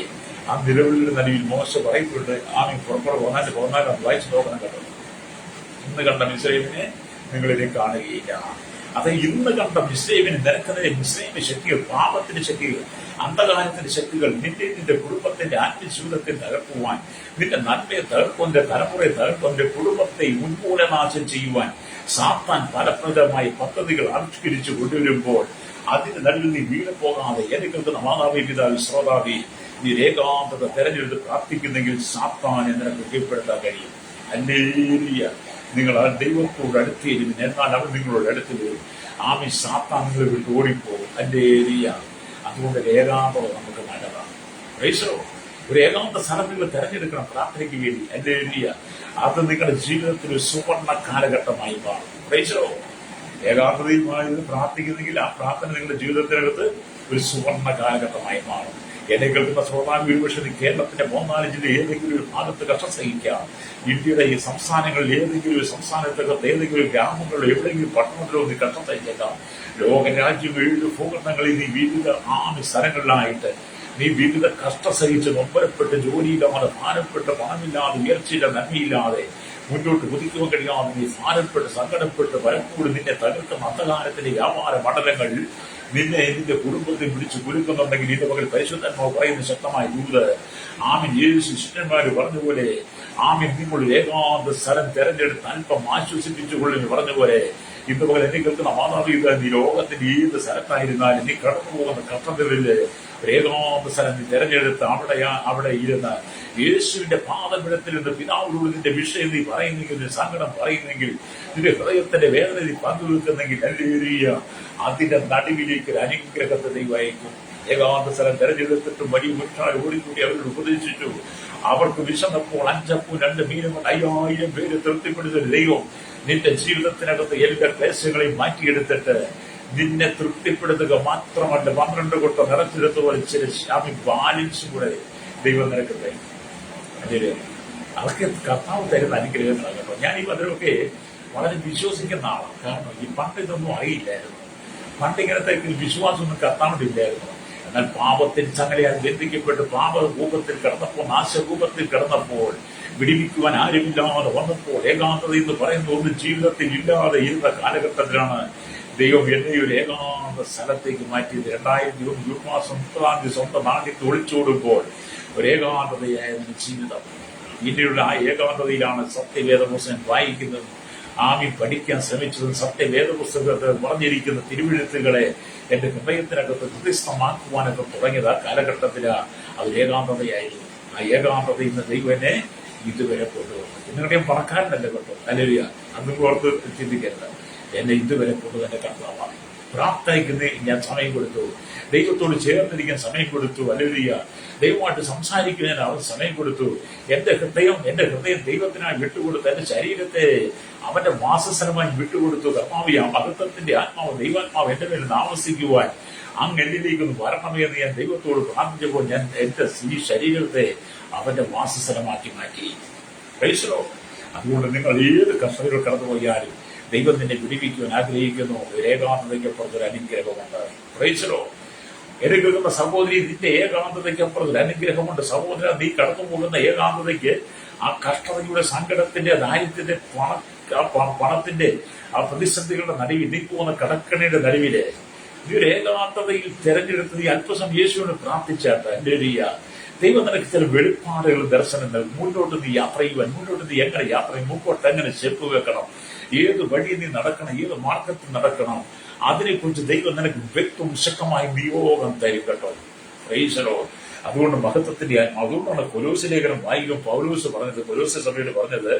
ആ നിലവിളിയുടെ നടുവിൽ മോശെ പറയുന്നുണ്ട്, ആമീൻ പുറപ്പെട്ട് 14 വായിച്ചു നോക്കണം കേട്ടോ. ഇന്ന് കണ്ട മിസ്രൈമിനെ നിങ്ങളിനി കാണുകയില്ല. അത് ഇന്ന് കണ്ട മിസ്രൈമിന് നിരക്കുന്നതിന് മിസ്രൈമിന്റെ ശക്തികൾ, പാപത്തിന്റെ ശക്തികൾ, അന്ധകാരത്തിന്റെ ശക്തികൾ നിന്റെ കുടുംബത്തിന്റെ ആത്മജീവിതത്തെ തകർക്കുവാൻ, നിന്റെ നന്മയെ തകർക്കും, നിന്റെ തലമുറയെ തകർക്കും, നിന്റെ കുടുംബത്തെ ഉന്മൂലനാശം ചെയ്യുവാൻ സാത്താൻ ഫലപ്രദമായ പദ്ധതികൾ ആവിഷ്കരിച്ചു കൊണ്ടുവരുമ്പോൾ, അതിന്റെ നടുവിൽ നീ വീണ് പോകാതെ എന്നെ കേൾക്കുന്ന മാതാവേ പിതാവേ ശ്രോതാവേ, നീ ഏകാന്തത തെരഞ്ഞെടുത്ത് പ്രാർത്ഥിക്കുന്നെങ്കിൽ സാത്താനെ നിനക്ക് കീഴ്പ്പെടുത്താൻ കഴിയും. ഹല്ലേലൂയ. നിങ്ങൾ ആ ദൈവത്തോട് അടുത്തേരും, എന്നാൽ അവൻ നിങ്ങളോട് അടുത്ത് വരും. ആമീൻ. സാത്താൻ നിങ്ങളെ വിട്ട് ഓടിപ്പോകും. ഹല്ലേലൂയ. അതുകൊണ്ട് ഏകാന്തത നമുക്ക് നല്ലതാണ്. ഒരു ഏകാന്ത സ്ഥലം നിങ്ങൾ തെരഞ്ഞെടുക്കണം പ്രാർത്ഥനയ്ക്ക് വേണ്ടി. ഹല്ലേലൂയ. അത് നിങ്ങളുടെ ജീവിതത്തിൽ ഒരു സുവർണ്ണ കാലഘട്ടമായി മാറും. ഏകാന്തതയുമായി പ്രാർത്ഥിക്കുന്നെങ്കിൽ ആ പ്രാർത്ഥന നിങ്ങളുടെ ജീവിതത്തിനകത്ത് ഒരു സുവർണ്ണ കാലഘട്ടമായി മാറും. എന്നെ കേൾക്കുന്ന ശ്രോതാവ് ഒരുപക്ഷെ കേരളത്തിന്റെ 3-4 ജില്ല ഏതെങ്കിലും ഒരു ഭാഗത്ത് കഷ്ടം സഹിക്കാം. ഇന്ത്യയുടെ ഈ സംസ്ഥാനങ്ങളിൽ ഏതെങ്കിലും ഒരു സംസ്ഥാനത്തകത്ത് ഏതെങ്കിലും ഒരു ഗ്രാമങ്ങളിലോ എവിടെയെങ്കിലും പട്ടണത്തിലോ നീ കഷ്ടം സഹിച്ചേക്കാം. ലോകരാജ്യം 7 ഭൂഖണ്ഡങ്ങളിൽ നീ വിവിധ സ്ഥലങ്ങളിലായിട്ട് നീ വിവിധ കഷ്ടം സഹിച്ച് നൊമ്പരപ്പെട്ട് ജോലിയില്ലാതെ ഭാരപ്പെട്ട് പണമില്ലാതെ ഉയർച്ചയില്ല നന്മയില്ലാതെ മുന്നോട്ട് കുതിക്കുവാൻ കഴിയാതെ നീ ഭാരപ്പെട്ട് സങ്കടപ്പെട്ട് പലപ്പോഴും നിന്നെ തകർക്കുന്ന അന്ധകാരത്തിന്റെ വ്യാപാര മണ്ഡലങ്ങൾ നിന്നെ നിന്റെ കുടുംബത്തിൽ പിടിച്ച് കുലുക്കുന്നുണ്ടെങ്കിൽ ഇതിന്റെ പകൽ പരിശുദ്ധന്മാർ പറയുന്ന ശക്തമായ ദൂത്, ആമീൻ. യേശു ശിഷ്യന്മാര് പറഞ്ഞതുപോലെ, ആമീൻ, നിങ്ങൾ ഏകാന്ത സ്ഥലം തെരഞ്ഞെടുത്ത് അല്പം ആശ്വസിപ്പിച്ചുകൊള്ളെന്ന് പറഞ്ഞതുപോലെ, ഇന്ന് പകൽ എന്നെ കേൾക്കുന്ന മാതാവേ, നീ ലോകത്തിന്റെ ഏത് സ്ഥലത്തായിരുന്നാലും നീ കടന്നു പോകുന്ന കഷ്ടതകളില് ഒരു ഏകാന്ത സ്ഥലം നീ തെരഞ്ഞെടുത്ത് അവിടെ ഇരുന്ന് യേശുവിന്റെ പാദപീഠത്തിൽ നിന്ന് പിതാവിനോട് നിന്റെ വിഷയം നീ പറയുന്നെങ്കിൽ, നിന്റെ സങ്കടം പറയുന്നെങ്കിൽ, നിന്റെ ഹൃദയത്തിന്റെ വേദന നീ പങ്കുവെക്കുന്നെങ്കിൽ, ഹല്ലേലൂയ, അതിന്റെ നടുവിലേക്ക് ഒരു അനുഗ്രഹത്തെ ദൈവം അയക്കും. ഏകാന്ത സ്ഥലം തെരഞ്ഞെടുത്തിട്ടും വലിയ മുറ്റാൽ ഓടിക്കൂടി അവരോട് ഉപദേശിച്ചു. അവർക്ക് വിശന്നപ്പോൾ 5 അപ്പവും 2 മീനും കൊണ്ട് 5000 പേര് തൃപ്തിപ്പെടുത്ത ദൈവം നിന്റെ ജീവിതത്തിനകത്ത് എല്ലാ ക്ലേശങ്ങളെയും മാറ്റിയെടുത്തിട്ട് നിന്നെ തൃപ്തിപ്പെടുത്തുക മാത്രമല്ല, 12 കൊട്ട നിറച്ചെടുത്തുപോലെ ചില ബാലൻസും കൂടെ ദൈവം നിനക്കട്ടെ. അതൊക്കെ കർത്താവ് തരുന്ന അനുഗ്രഹങ്ങളാണ് കേട്ടോ. ഞാനീ അതിലൊക്കെ വളരെ വിശ്വസിക്കുന്ന ആളാണ്. കാരണം ഈ പണ്ട് ഇതൊന്നും അറിയില്ലായിരുന്നു. പണ്ട് ഇങ്ങനത്തെ വിശ്വാസമൊന്നും കർത്താവില്ലായിരുന്നു. എന്നാൽ പാപത്തിന് ചങ്ങലയാൽ ബന്ധിക്കപ്പെട്ട് പാപകൂപത്തിൽ കിടന്നപ്പോൾ, നാശകൂപത്തിൽ കിടന്നപ്പോൾ, വിടിവിക്കുവാൻ ആരുമില്ലാതെ വന്നപ്പോൾ, ഏകാന്തത എന്ന് പറയുന്ന ഒന്നും ജീവിതത്തിൽ ഇല്ലാതെ ഇരുന്ന കാലഘട്ടത്തിലാണ് ദൈവം എന്നെ ഒരു ഏകാന്ത സ്ഥലത്തേക്ക് മാറ്റിയത്. 2001 ജൂൺ മാസം 30 സ്വന്തം നാട്ടിൽ ഒളിച്ചോടുമ്പോൾ ഒരു ഏകാന്തതയായിരുന്നു ജീവിതം. പിന്നീടുള്ള ആ ഏകാന്തതയിലാണ് സത്യവേദപുസ്തകം വായിക്കുന്നതും ആമീൻ പഠിക്കാൻ ശ്രമിച്ചതും സത്യവേദപുസ്തകത്തിൽ പറഞ്ഞിരിക്കുന്ന തിരുവെഴുത്തുകളെ എന്റെ ഹൃദയത്തിനകത്ത് ഹൃദയസ്ഥമാക്കുവാനൊക്കെ തുടങ്ങിയത് ആ കാലഘട്ടത്തിലാണ്. അത് ഏകാന്തതയായിരുന്നു. ആ ഏകാന്തത ഇന്ന് ദൈവം എന്നെ ഇതുവരെ കൊണ്ടുവന്നു. നിങ്ങളുടെയും പണക്കാരനല്ലേ കേട്ടോ, ഹല്ലേലൂയ. അന്നും ഓർത്ത് ചിന്തിക്കരുത്. എന്നെ ഇതുവരെ കൊണ്ടുതന്നെ കർത്താവാണ്. പ്രാർത്ഥനയ്ക്ക് ഞാൻ സമയം കൊടുത്തു, ദൈവത്തോട് ചേർന്നിരിക്കാൻ സമയം കൊടുത്തു, ഹല്ലേലൂയ. ദൈവമായിട്ട് സംസാരിക്കാൻ അവൻ സമയം കൊടുത്തു. എന്റെ ഹൃദയം ദൈവത്തിനായി വിട്ടുകൊടുത്തു. എന്റെ ശരീരത്തെ അവന്റെ വാസസ്ഥലമായി വിട്ടുകൊടുത്തു. കർത്താവ്, ആ മഹത്വത്തിന്റെ ആത്മാവ്, ദൈവാത്മാവ് എന്റെ മേൽ താമസിക്കുവാൻ അങ്ങ് എന്നിലേക്കൊന്ന് വരണമേ എന്ന് ഞാൻ ദൈവത്തോട് പ്രാർത്ഥിച്ചപ്പോൾ ഞാൻ എന്റെ ഈ ശരീരത്തെ അവന്റെ വാസസ്ഥലമാക്കി മാറ്റി. Praise the lord. അതുകൊണ്ട് നിങ്ങൾ ഏത് കഷ്ടതകൾ കടന്നുപോയാലും ദൈവം നിന്നെ വിടിവിക്കുവാൻ ആഗ്രഹിക്കുന്നു. ഏകാന്തതയ്ക്കപ്പുറത്തൊരു അനുഗ്രഹമുണ്ട്. Praise the lord. എന്നെ കേൾക്കുന്ന സഹോദരി, നിന്റെ ഏകാന്തതയ്ക്കപ്പുറത്തൊരു അനുഗ്രഹമുണ്ട്. സഹോദര, നീ കടന്നു പോകുന്ന ഏകാന്തതയ്ക്ക്, ആ കഷ്ടതയുടെ, സങ്കടത്തിന്റെ, ദാരിദ്ര്യത്തിന്റെ, പണത്തിന്റെ, ആ പ്രതിസന്ധികളുടെ നടുവിൽ, നീ പോകുന്ന കടക്കണിയുടെ നടുവില് നീ ഒരു ഏകാന്തതയിൽ തെരഞ്ഞെടുത്ത് നീ അല്പസം യേശുവിനെ പ്രാർത്ഥിച്ചാട്ട് ഹല്ലേലൂയ, ദൈവം നിനക്ക് ചില വെളിപ്പാടുകൾ, ദർശനങ്ങൾ, മുന്നോട്ട് നീ യാത്ര ചെയ്യുവാൻ, മുന്നോട്ട് നീ എങ്ങനെ യാത്ര ചെയ്യും, മുമ്പോട്ട് എങ്ങനെ സ്റ്റെപ്പ് വെക്കണം, ഏത് വഴി നീ നടക്കണം, ഏത് മാർഗത്തിൽ നടക്കണം, അതിനെക്കുറിച്ച് ദൈവം നിനക്ക് വ്യക്തവും ശക്തമായ നിയോഗം തരും കേട്ടോ. Price the lord. അതുകൊണ്ട് മഹത്വത്തിന്റെ, അതുകൊണ്ടാണ് കൊലോസ്യ ലേഖനം വായിക്കും പൗലോസ് പറഞ്ഞത്, കൊലോസ്യ സഭയോട് പറഞ്ഞത്,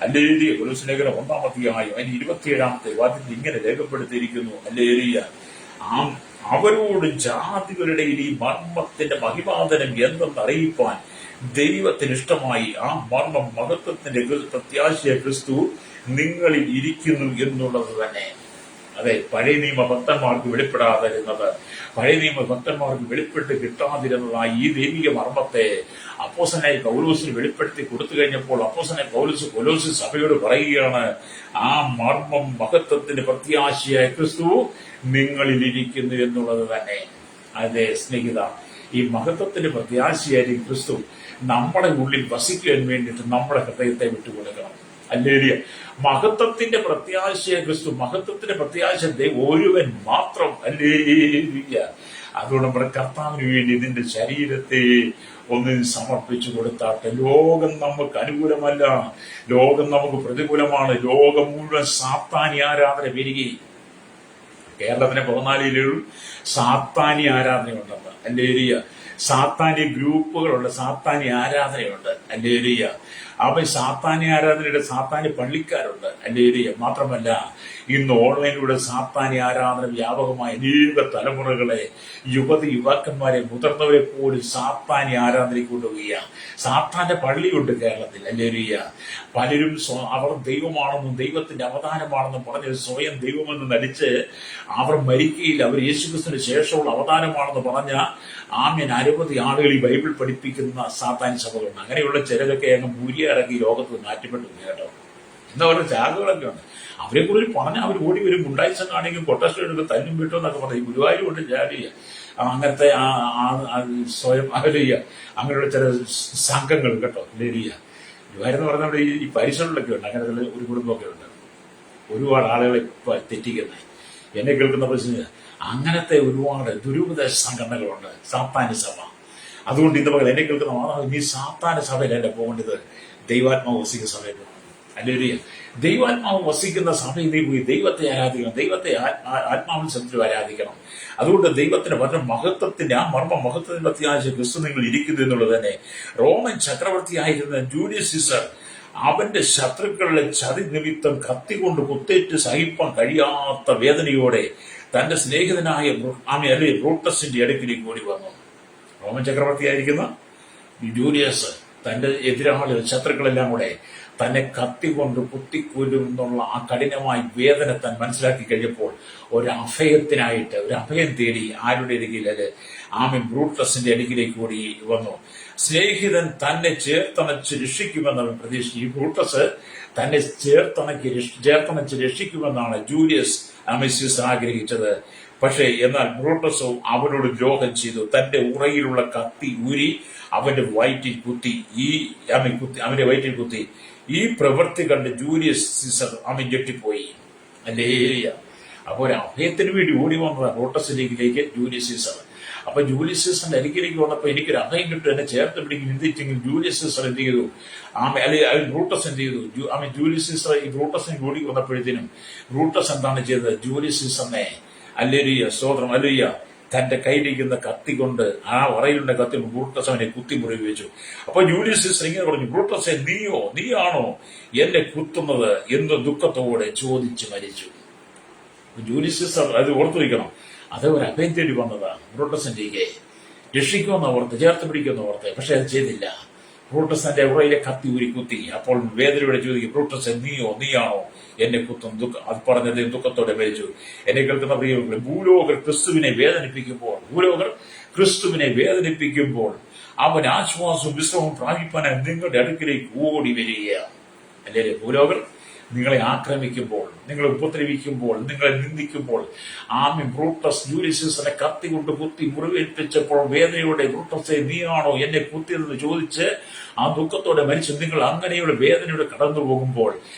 ഹല്ലേലൂയ. കൊലോസ്യ ലേഖനം 1-ാം അധ്യായം അതിന് 27-ാമത്തെ വാക്യത്തിൽ ഇങ്ങനെ രേഖപ്പെടുത്തിയിരിക്കുന്നു, ഹല്ലേലൂയ. അവരോട് ജാതികളുടെ ഈ മർമ്മത്തിന്റെ മഹിമാതനം എന്തെന്ന് അറിയിപ്പാൻ ദൈവത്തിന് ഇഷ്ടമായി. ആ മർമ്മം, മഹത്വത്തിന്റെ പ്രത്യാശയ ക്രിസ്തു നിങ്ങളിൽ ഇരിക്കുന്നു എന്നുള്ളത് തന്നെ. അതെ, പഴയ നിയമ ഭക്തന്മാർക്ക് വെളിപ്പെടാതിരുന്നത്, പഴയ നിയമ ഭക്തന്മാർക്ക് വെളിപ്പെട്ട് കിട്ടാതിരുന്നതായ ഈ ദൈവിക മർമ്മത്തെ അപ്പോസ്തലനായ പൗലോസിന് വെളിപ്പെടുത്തി കൊടുത്തു കഴിഞ്ഞപ്പോൾ അപ്പോസ്തലനായ പൗലോസ് കൊലോസ്യ സഭയോട് പറയുകയാണ്, ആ മർമ്മം, മഹത്വത്തിന്റെ പ്രത്യാശയായ ക്രിസ്തു നിങ്ങളിൽ ഇരിക്കുന്നു എന്നുള്ളത് തന്നെ. അതെ സ്നേഹിത, ഈ മഹത്വത്തിന്റെ പ്രത്യാശയായിരിക്കും ക്രിസ്തു നമ്മുടെ ഉള്ളിൽ വസിക്കുവാൻ വേണ്ടിയിട്ട് നമ്മുടെ ഹൃദയത്തെ വിട്ടുകൊടുക്കണം. ഹല്ലേലൂയ. മഹത്വത്തിന്റെ പ്രത്യാശയ ക്രിസ്തു, മഹത്വത്തിന്റെ പ്രത്യാശ ഒരുവൻ മാത്രം. ഹല്ലേലൂയ. അതുകൊണ്ട് നമ്മുടെ കർത്താവിന് വേണ്ടി നിന്റെ ശരീരത്തെ ഒന്ന് സമർപ്പിച്ചു കൊടുത്താട്ടെ. ലോകം നമുക്ക് അനുകൂലമല്ല, ലോകം നമുക്ക് പ്രതികൂലമാണ്. ലോകം മുഴുവൻ സാത്താനി ആരാധന പെരുകി. കേരളത്തിലെ 14 സാത്താനി ആരാധനയുണ്ടെന്ന്. ഹല്ലേലൂയ. സാത്താനി ഗ്രൂപ്പുകളുണ്ട്, സാത്താനി ആരാധനയുണ്ട്. ഹല്ലേലൂയ. അവൻ സാത്താനി ആരാധനയുടെ സാത്താനി പള്ളിക്കാരുണ്ട്. ഹല്ലേലൂയ. മാത്രമല്ല, ഇന്ന് ഓൺലൈനിലൂടെ സാത്താനി ആരാധന വ്യാപകമായ അനേക തലമുറകളെ, യുവാക്കന്മാരെ, മുതിർന്നവരെ പോലും സാത്താനി ആരാധനയ്ക്ക് കൊണ്ടുപോവുക. സാത്താന്റെ പള്ളിയുണ്ട് കേരളത്തിൽ. ഹല്ലേലൂയ. പലരും അവർ ദൈവമാണെന്നും ദൈവത്തിന്റെ അവതാരമാണെന്നും പറഞ്ഞ് സ്വയം ദൈവമെന്ന് നടിച്ച് അവർ മരിക്കയില്ല, അവർ യേശുക്രിസ്തുവിന് ശേഷമുള്ള അവതാരമാണെന്ന് പറഞ്ഞ അനവധി ആളുകൾ ഈ ബൈബിൾ പഠിപ്പിക്കുന്ന സാത്താനി സഭകളുണ്ട്. അങ്ങനെയുള്ള ചിലരൊക്കെ അങ്ങ് ഭൂരിയിറങ്ങി ലോകത്ത് നാറ്റിപ്പെട്ടു കേട്ടോ. എന്താ പറയുക, ചാകുകളൊക്കെ ഉണ്ട്. അവരെ കുറിച്ച് പറഞ്ഞാൽ അവർ ഓടി വരും. ഗുണ്ടായിസം കാണിക്കും, കൊട്ടേഷൻ എടുക്കും, തല്ലും വിട്ടോ എന്നൊക്കെ പറയും. ഗുരുവായൂർ കൊണ്ട് ജാലിയ അങ്ങനത്തെ സ്വയം അവരിയ അങ്ങനെയുള്ള ചില സംഘങ്ങൾ കേട്ടോ. ലേരിയ ഗുരുവായൂരെന്ന് പറഞ്ഞാൽ അവിടെ ഈ പരിസരങ്ങളിലൊക്കെ ഉണ്ട്. അങ്ങനത്തെ ഒരു കുടുംബമൊക്കെ ഉണ്ട്. ഒരുപാട് ആളുകളെ തെറ്റിക്കുന്നത്. എന്നെ കേൾക്കുന്ന പ്രശ്നം അങ്ങനത്തെ ഒരുപാട് ദുരുപദേശ സംഘടനകളുണ്ട്, സാത്താനി സഭ. അതുകൊണ്ട് ഇന്ന് പകൽ എന്നെ കേൾക്കുന്ന നീ സാത്താനി സഭയിലല്ല പോകേണ്ടത്, ദൈവാത്മാവ് വസിക്കുന്ന സഭയിൽ പോകണം. ഹല്ലേലൂയ. ദൈവാത്മാവ് വസിക്കുന്ന സഭയിൽ നീ പോയി ദൈവത്തെ ആരാധിക്കണം, ദൈവത്തെ ആത്മാവിൽ ശ്രദ്ധിച്ച് ആരാധിക്കണം. അതുകൊണ്ട് ദൈവത്തിന്റെ വളരെ മഹത്വത്തിന്റെ, ആ മർമ്മ മഹത്വത്തിന്റെ പ്രത്യാശ ക്രിസ്തു നിങ്ങൾ ഇരിക്കുന്നു എന്നുള്ളത് തന്നെ. റോമൻ ചക്രവർത്തിയായിരുന്ന ജൂലിയസ് സീസർ അവന്റെ ശത്രുക്കളുടെ ചതി നിമിത്തം കത്തികൊണ്ട് കുത്തേറ്റ് സഹിപ്പാൻ കഴിയാത്ത വേദനയോടെ തന്റെ സ്നേഹിതനായ ബ്രൂട്ടസിന്റെ അടുക്കിലേക്ക് ഓടി വന്നു. റോമൻ ചക്രവർത്തിയായിരിക്കുന്ന ജൂലിയസ് തന്റെ എതിരാളികൾ, ശത്രുക്കളെല്ലാം കൂടെ തന്നെ കത്തികൊണ്ട് കുത്തിക്കൊല്ലുമെന്നുള്ള ആ കഠിനമായ വേദന താൻ മനസ്സിലാക്കി കഴിഞ്ഞപ്പോൾ ഒരു അഭയം തേടി ആരുടെ അരികിൽ ബ്രൂട്ടസിന്റെ അടുക്കിലേക്ക് കൂടി വന്നു. സ്നേഹിതൻ തന്നെ ചേർത്തണച്ച് രക്ഷിക്കുമെന്ന് അവൻ പ്രതീക്ഷിച്ചു. ഈ ബ്രൂട്ടസ് തന്നെ ചേർത്തണച്ച് രക്ഷിക്കുമെന്നാണ് ജൂലിയസ് അമേസിയസ് ആഗ്രഹിച്ചത്. പക്ഷേ എന്നാൽ ബ്രൂട്ടസ് അവനോട് ദ്രോഹം ചെയ്തു. തന്റെ ഉറയിലുള്ള കത്തി ഊരി അവന്റെ വയറ്റിൽ കുത്തി. അവന്റെ വയറ്റിൽ കുത്തി. ഈ പ്രവൃത്തി കണ്ട് ജൂലിയസ് സീസർ അവൻ ഞെട്ടിപ്പോയി. ഹല്ലേലൂയ. അപ്പോൾ ഒരു അഭയത്തിന് വേണ്ടി ഓടി വന്നതാണ് ബ്രൂട്ടസിലേക്ക് ജൂലിയസ് സീസർ. അപ്പൊ ജൂലിയസ് സീസറിന്റെ അരികിലേക്ക് വന്നപ്പോ എനിക്കൊരു അഭയം കിട്ടും, എന്നെ ചേർത്ത് പിടിക്കും ചിന്തിച്ചെങ്കിൽ ജൂലിയസ് സീസർ എന്ത് ചെയ്തു? ബ്രൂട്ടസ് എന്ത് ചെയ്തു? ജൂലിയസ് സീസർ ഈ ബ്രൂട്ടസിന് കൂടി വന്നപ്പോഴത്തേനും ബ്രൂട്ടസ് എന്താണ് ചെയ്തത്? ജൂലിയസ് സീസറിനെ ഹല്ലേലൂയ സ്തോത്രം ഹല്ലേലൂയ തന്റെ കയ്യിലിരിക്കുന്ന കത്തി കൊണ്ട്, ആ ഉറയിലുള്ള കത്തി ബ്രൂട്ടസ് അവനെ കുത്തി മുറിവ് വെച്ചു. അപ്പൊ ജൂലിയസ് സീസർ ഇങ്ങനെ പറഞ്ഞു, ബ്രൂട്ടസെ നീയാണോ എന്നെ കുത്തുന്നത് എന്ന് ദുഃഖത്തോടെ ചോദിച്ചു മരിച്ചു. ജൂലിയസ് അത് ഓർത്തു വയ്ക്കണം. അത് ഒരു അഭയം തേടി വന്നതാണ്. പ്രൊട്ടസ്റ്റന്റിലേക്ക് രക്ഷിക്കുമെന്ന് ഓർത്ത്, ചേർത്ത് പിടിക്കുമെന്ന് ഓർത്ത്. പക്ഷെ അത് ചെയ്തില്ല. പ്രൊട്ടസ്റ്റന്റ് ഉറയിലെ കത്തി ഊരി കുത്തി. അപ്പോൾ വേദനയോടെ ചോദിക്കും, പ്രൊട്ടസ്റ്റന്റ് നീയാണോ എന്നെ കുത്തും? അത് പറഞ്ഞത് ദുഃഖത്തോടെ മരിച്ചു. എന്നെ കേൾക്കുന്ന പ്രിയങ്ങളെ, ഭൂലോകർ ക്രിസ്തുവിനെ വേദനിപ്പിക്കുമ്പോൾ അവൻ ആശ്വാസവും വിശ്രമവും പ്രാപിപ്പാനായി നിങ്ങളുടെ അടുക്കിലേക്ക് ഓടി വരികയാണ്. അല്ലേ? ഭൂലോകർ നിങ്ങളെ ആക്രമിക്കുമ്പോൾ, നിങ്ങളെ ഉപദ്രവിക്കുമ്പോൾ, നിങ്ങളെ നിന്ദിക്കുമ്പോൾ, ബ്രൂട്ടസ് ജൂലിയസിനെ കത്തി കൊണ്ട് കുത്തി മുറിവേൽപ്പിച്ചപ്പോൾ വേദനയോടെ, ബ്രൂട്ടസെ നീയാണോ എന്നെ കുത്തിയതെന്ന് ചോദിച്ച് ആ ദുഃഖത്തോടെ മരിച്ച് നിങ്ങൾ അങ്ങനെയുള്ള വേദനയോടെ കടന്നു പോകുമ്പോൾ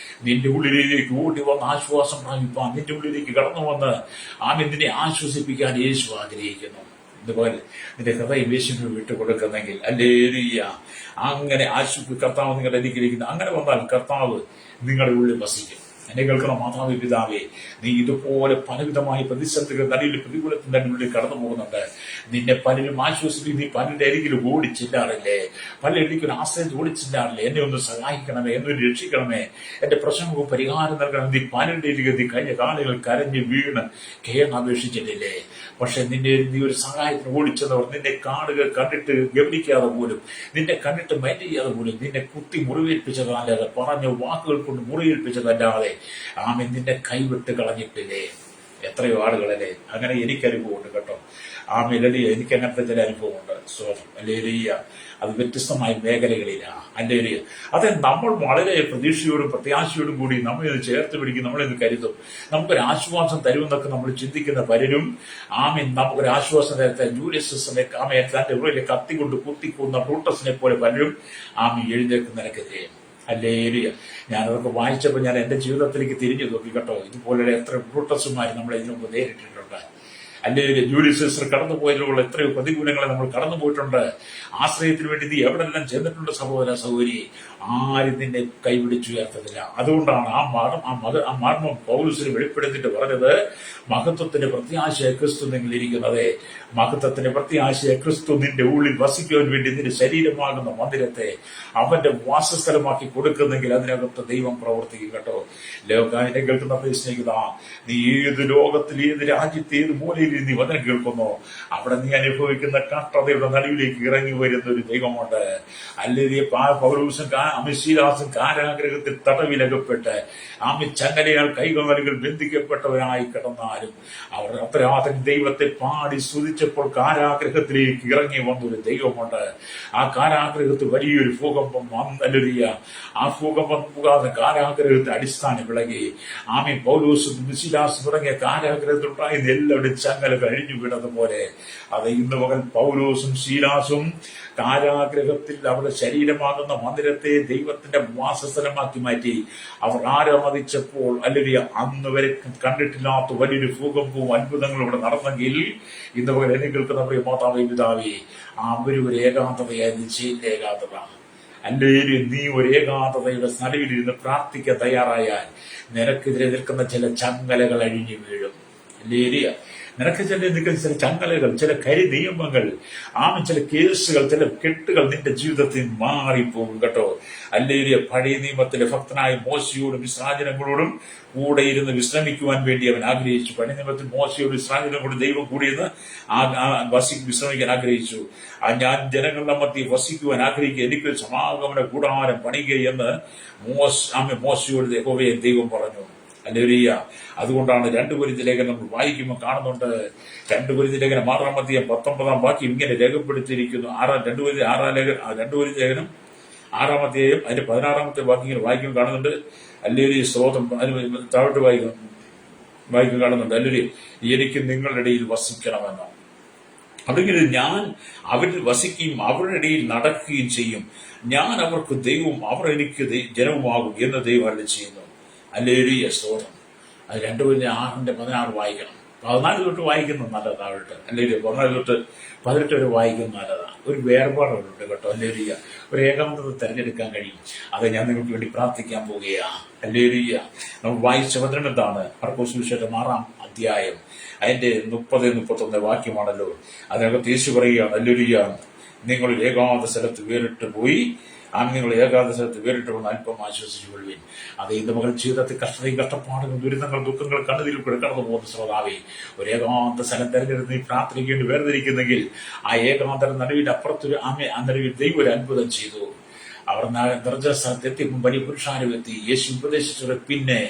നിന്റെ ഉള്ളിലേക്ക് ഓടി വന്ന് ആശ്വാസം പ്രാപിപ്പാൻ, നിന്റെ ഉള്ളിലേക്ക് കടന്നു വന്ന് നിന്നെ ആശ്വസിപ്പിക്കാൻ യേശു ആഗ്രഹിക്കുന്നു. ഇതുപോലെ നിന്റെ ഹൃദയം യേശുവിന് വിട്ടുകൊടുക്കുന്നെങ്കിൽ, ഹല്ലേലൂയ, അങ്ങനെ കർത്താവ് നിങ്ങളുടെ അനുഗ്രഹിക്കുന്നു. അങ്ങനെ വന്നാൽ കർത്താവ് നിങ്ങളുടെ ഉള്ളിൽ വസിക്കും. എന്നെ കേൾക്കണം മാതാവേ, പിതാവേ, നീ ഇതുപോലെ പലവിധമായ പ്രതിസന്ധികൾ നടിയിൽ പ്രതികൂലത്തിന്റെ ഉള്ളിൽ കടന്നു പോകുന്നുണ്ട്. നിന്നെ പലരും ആശ്വസിപ്പിക്കും. നീ പലരുടെ അരികിൽ ഓടിച്ചില്ലാറില്ലേ? പലരിക്കും ആശ്രയത്തിൽ ഓടിച്ചില്ലാറില്ലേ? എന്നെ ഒന്ന് സഹായിക്കണമേ, എന്നൊരു രക്ഷിക്കണമേ, എന്റെ പ്രശ്നങ്ങൾക്ക് പരിഹാരം നൽകണം. നീ പലരുടെ അരികിൽ നീ കഴിഞ്ഞ കാലങ്ങൾ കരഞ്ഞ് വീണ് അപേക്ഷിച്ചിട്ടില്ലേ? പക്ഷെ നീ ഒരു സഹായത്തിന് ഓടിച്ചതവർ നിന്നെ കണ്ടിട്ട് ഗവനിക്കാതെ പോലും, നിന്നെ കണ്ടിട്ട് മൈൻഡ് ചെയ്യാതെ പോലും നിന്നെ കുത്തി മുറിവേൽപ്പിച്ചതല്ലാതെ, പറഞ്ഞ വാക്കുകൾ കൊണ്ട് മുറിവേൽപ്പിച്ചതല്ലാതെ നിന്നെ കൈവിട്ട് കളഞ്ഞിട്ടില്ലേ? എത്രയോ ആളുകളല്ലേ അങ്ങനെ. എനിക്ക് അനുഭവമുണ്ട് കേട്ടോ. എനിക്ക് അങ്ങനത്തെ ചില അനുഭവമുണ്ട്. അല്ലേലിയ, അത് വ്യത്യസ്തമായ മേഖലകളിലാണ്. അല്ലേലിയ, അത് നമ്മൾ വളരെ പ്രതീക്ഷയോടും പ്രത്യാശയോടും കൂടി നമ്മളിത് ചേർത്ത് പിടിക്കും, നമ്മളിത് കരുതും. നമുക്കൊരു ആശ്വാസം തരുമെന്നൊക്കെ നമ്മൾ ചിന്തിക്കുന്ന പലരും നമുക്കൊരു ആശ്വാസം തരത്തെ ജൂലിയസിനെ തന്റെ ഉള്ളിലെ കത്തി കൊണ്ട് കുത്തിക്കുന്ന ബ്രൂട്ടസിനെ പോലെ പലരും എഴുന്നേൽക്കുന്നതിനെതിരെ. ഹല്ലേലൂയ. ഞാനതൊക്കെ വായിച്ചപ്പോൾ ഞാൻ എന്റെ ജീവിതത്തിലേക്ക് തിരിഞ്ഞു നോക്കി കേട്ടോ. ഇതുപോലെ എത്ര ബ്രൂട്ടസുമാർ നമ്മളെ ഇതിനു മുമ്പ് നേരിട്ടിട്ടുണ്ട്. അല്ലെങ്കിൽ ജൂലിയസ് കടന്നു പോയതിലുള്ള എത്രയോ പ്രതികൂലങ്ങളെ നമ്മൾ കടന്നു പോയിട്ടുണ്ട്. ആശ്രയത്തിന് വേണ്ടി നീ എവിടെല്ലാം ചെന്നിട്ടുണ്ട് സഹോദര സഹോദരി. ആരും നിന്നെ കൈപിടിച്ചുയർത്തതില്ല. അതുകൊണ്ടാണ് ആ മർമ്മം പൗലോസിന് വെളിപ്പെടുത്തിട്ട് പറഞ്ഞത്, മഹത്വത്തിന്റെ പ്രത്യാശയ ക്രിസ്തു നിങ്ങളിൽ ഇരിക്കുന്നത്. മഹത്വത്തിന്റെ പ്രത്യാശയ ക്രിസ്തു നിന്റെ ഉള്ളിൽ വസിക്കുവാൻ വേണ്ടി നിന്റെ ശരീരമാകുന്ന മന്ദിരത്തെ അവന്റെ വാസസ്ഥലമാക്കി കൊടുക്കുന്നെങ്കിൽ അതിനകത്ത് ദൈവം പ്രവർത്തിക്കും കേട്ടോ. ലോകാനെ കേൾക്കുന്ന സ്നേഹിത, നീ ഏത് ലോകത്തിൽ, ഏത് രാജ്യത്ത്, ഏത് മൂലയിൽ നീ വചനം കേൾക്കുന്നു, അവിടെ നീ അനുഭവിക്കുന്ന കഷ്ടതയുടെ നടുവിലേക്ക് ഇറങ്ങി വരുന്ന ഒരു ദൈവമുണ്ട്. അല്ലെങ്കിൽ പൗലോസും ശീലാസും കാരാഗ്രഹത്തിൽ തടവിലകപ്പെട്ട് ചങ്ങലയാൽ കൈകാലുകൾ ബന്ധിക്കപ്പെട്ടവരായി കിടന്നാലും അവർ അപരാധൻ ദൈവത്തെ പാടി സ്തുതിച്ചപ്പോൾ കാരാഗ്രഹത്തിലേക്ക് ഇറങ്ങി വന്നൊരു ദൈവമുണ്ട്. ആ കാരാഗ്രഹത്തിൽ വലിയൊരു ഭൂകമ്പം വന്നല്ലിയ. ആ ഭൂകമ്പം പോകാതെ കാരാഗ്രഹത്തെ അടിസ്ഥാനം വിളകി പൗലോസും ശീലാസും തുടങ്ങിയ കാരാഗ്രഹത്തിലുണ്ടായിരുന്ന എല്ലാവരുടെ ചങ്ങലകൾ അഴിഞ്ഞു വീണതുപോലെ അത് ഇന്ന് പകൽ പൗലോസും ശീലാസും കാരാഗ്രഹത്തിൽ അവരുടെ ശരീരമാകുന്ന മന്ദിരത്തെ ദൈവത്തിന്റെ വാസസ്ഥലമാക്കി മാറ്റി. അവർ ആരാധിച്ചപ്പോൾ അല്ലെങ്കിൽ അന്ന് വരെ കണ്ടിട്ടില്ലാത്ത വലിയൊരു ഭൂകമ്പവും അത്ഭുതങ്ങളും ഇവിടെ നടന്നെങ്കിൽ ഇന്ന് പകൽ എന്നെ കേൾക്കുന്ന പ്രിയ മാതാവേ, പിതാവേ, അവരും ഒരു ഏകാന്തതയായി നിശ്ചയിന്റെ ഏകാന്തത. അല്ലെങ്കിൽ നീ ഒരു ഏകാന്തതയുടെ നടുവിലിരുന്ന് പ്രാർത്ഥിക്കാൻ തയ്യാറായാൽ നിനക്കെതിരെ നിൽക്കുന്ന ചില ചങ്ങലകൾ അഴിഞ്ഞു വീഴും. അല്ലേരിയ, നിനക്ക് നിൽക്കുന്ന ചില ചങ്ങലകൾ, ചില കരി നിയമങ്ങൾ, ചില കേസുകൾ, ചില കെട്ടുകൾ നിന്റെ ജീവിതത്തിൽ മാറിപ്പോകും കേട്ടോ. അല്ലേരിയ, പഴയ നിയമത്തിലെ ഭക്തനായ മോശയോടും ഇസ്രായേലിനോടും കൂടെ ഇരുന്ന് വിശ്രമിക്കുവാൻ വേണ്ടി അവൻ ആഗ്രഹിച്ചു. പഴയ നിയമത്തിൽ മോശയോടും ഇസ്രായേലിനോടും ദൈവം കൂടിയിരുന്ന് വിശ്രമിക്കാൻ ആഗ്രഹിച്ചു. ഞാൻ ജനങ്ങളുടെ മധ്യ വസിക്കുവാൻ ആഗ്രഹിക്കുക, എനിക്കൊരു സമാഗമന കൂടാരം പണിയുക എന്ന് മോശയോട് യഹോവയെ ദൈവം പറഞ്ഞു. ഹല്ലേലൂയ. അതുകൊണ്ടാണ് 2 കൊരിന്ത്യർ ലേഖനം നമ്മൾ വായിക്കുമ്പോൾ കാണുന്നുണ്ട്. 2 കൊരിന്ത്യർ ലേഖനം 6-ാം അധ്യായം 19-ാം വാക്യം ഇങ്ങനെ രേഖപ്പെടുത്തിയിരിക്കുന്നു. 2 കൊരിന്ത്യർ ലേഖനം 6-ാം അധ്യായം അതിന്റെ 16-ാമത്തെ വാക്യം ഇങ്ങനെ വായിക്കുമ്പോൾ കാണുന്നുണ്ട്. ഹല്ലേലൂയ, സ്തോത്രം. അതിന് താഴോട്ട് വായിക്കും കാണുന്നുണ്ട്. ഹല്ലേലൂയ, എനിക്ക് നിങ്ങളുടെ ഇടയിൽ വസിക്കണമെന്ന്. അല്ലെങ്കിൽ ഞാൻ അവരിൽ വസിക്കുകയും അവരുടെ ഇടയിൽ നടക്കുകയും ചെയ്യും. ഞാൻ അവർക്ക് ദൈവവും അവർ എനിക്ക് ജനവുമാകും എന്ന് ദൈവം അരുളി ചെയ്യുന്നു. ഹല്ലേലൂയ, സ്തോത്രം. അത് 2 കൊരിന്ത്യർ 6:16 വായിക്കണം. 14 തൊട്ട് വായിക്കുന്നത് നല്ലതാവട്ടെ. അല്ലെങ്കിൽ 14 തൊട്ട് 18 വരെ പറയുന്നത് നല്ലതാണ്. ഒരു വേർപാടുണ്ട് കേട്ടോ. ഹല്ലേലൂയ. ഒരു ഏകാന്തത തിരഞ്ഞെടുക്കാൻ കഴിയും. അത് ഞാൻ നിങ്ങൾക്ക് വേണ്ടി പ്രാർത്ഥിക്കാൻ പോവുകയാണ്. ഹല്ലേലൂയ. നമ്മൾ വായിച്ച വചനം എന്താണ്? മർക്കോസ് സുവിശേഷം 6-ാം അധ്യായം അതിന്റെ 30-31 വാക്യമാണല്ലോ. അതിനകത്ത് യേശു പറയുകയാണ്, ഹല്ലേലൂയ, നിങ്ങൾ ഏകാന്ത സ്ഥലത്ത് വേറിട്ട് പോയി നിങ്ങൾ ഏകാദശത്ത് വേറിട്ട് വന്ന് അല്പം ആശ്വസിച്ചു കൊള്ളുവിൻ. അത് ഇത് മകൾ ജീവിതത്തിൽ കഷ്ടതയും കഷ്ടപ്പാടുകളും ദുരിതങ്ങൾ ദുഃഖങ്ങൾ കണ്ണുതിരിൽ കൂടെ കടന്നു പോകുന്ന ശ്രോതാവേ, ഒരു ഏകാന്ത സ്ഥലം തെരഞ്ഞെടുത്ത് നീ പ്രാർത്ഥനയ്ക്ക് വേണ്ടി വേർതിരിക്കുന്നെങ്കിൽ ആ ഏകാന്തര നടുവിന്റെ അപ്പുറത്തൊരു നടുവിൽ ദൈവം ഒരു അത്ഭുതം ചെയ്തു. അവർ നിർജ്ജന സ്ഥലത്തെത്തിയപ്പോൾ വലിയ പുരുഷാരമെത്തി. യേശു ഉപദേശിച്ചത് പിന്നെ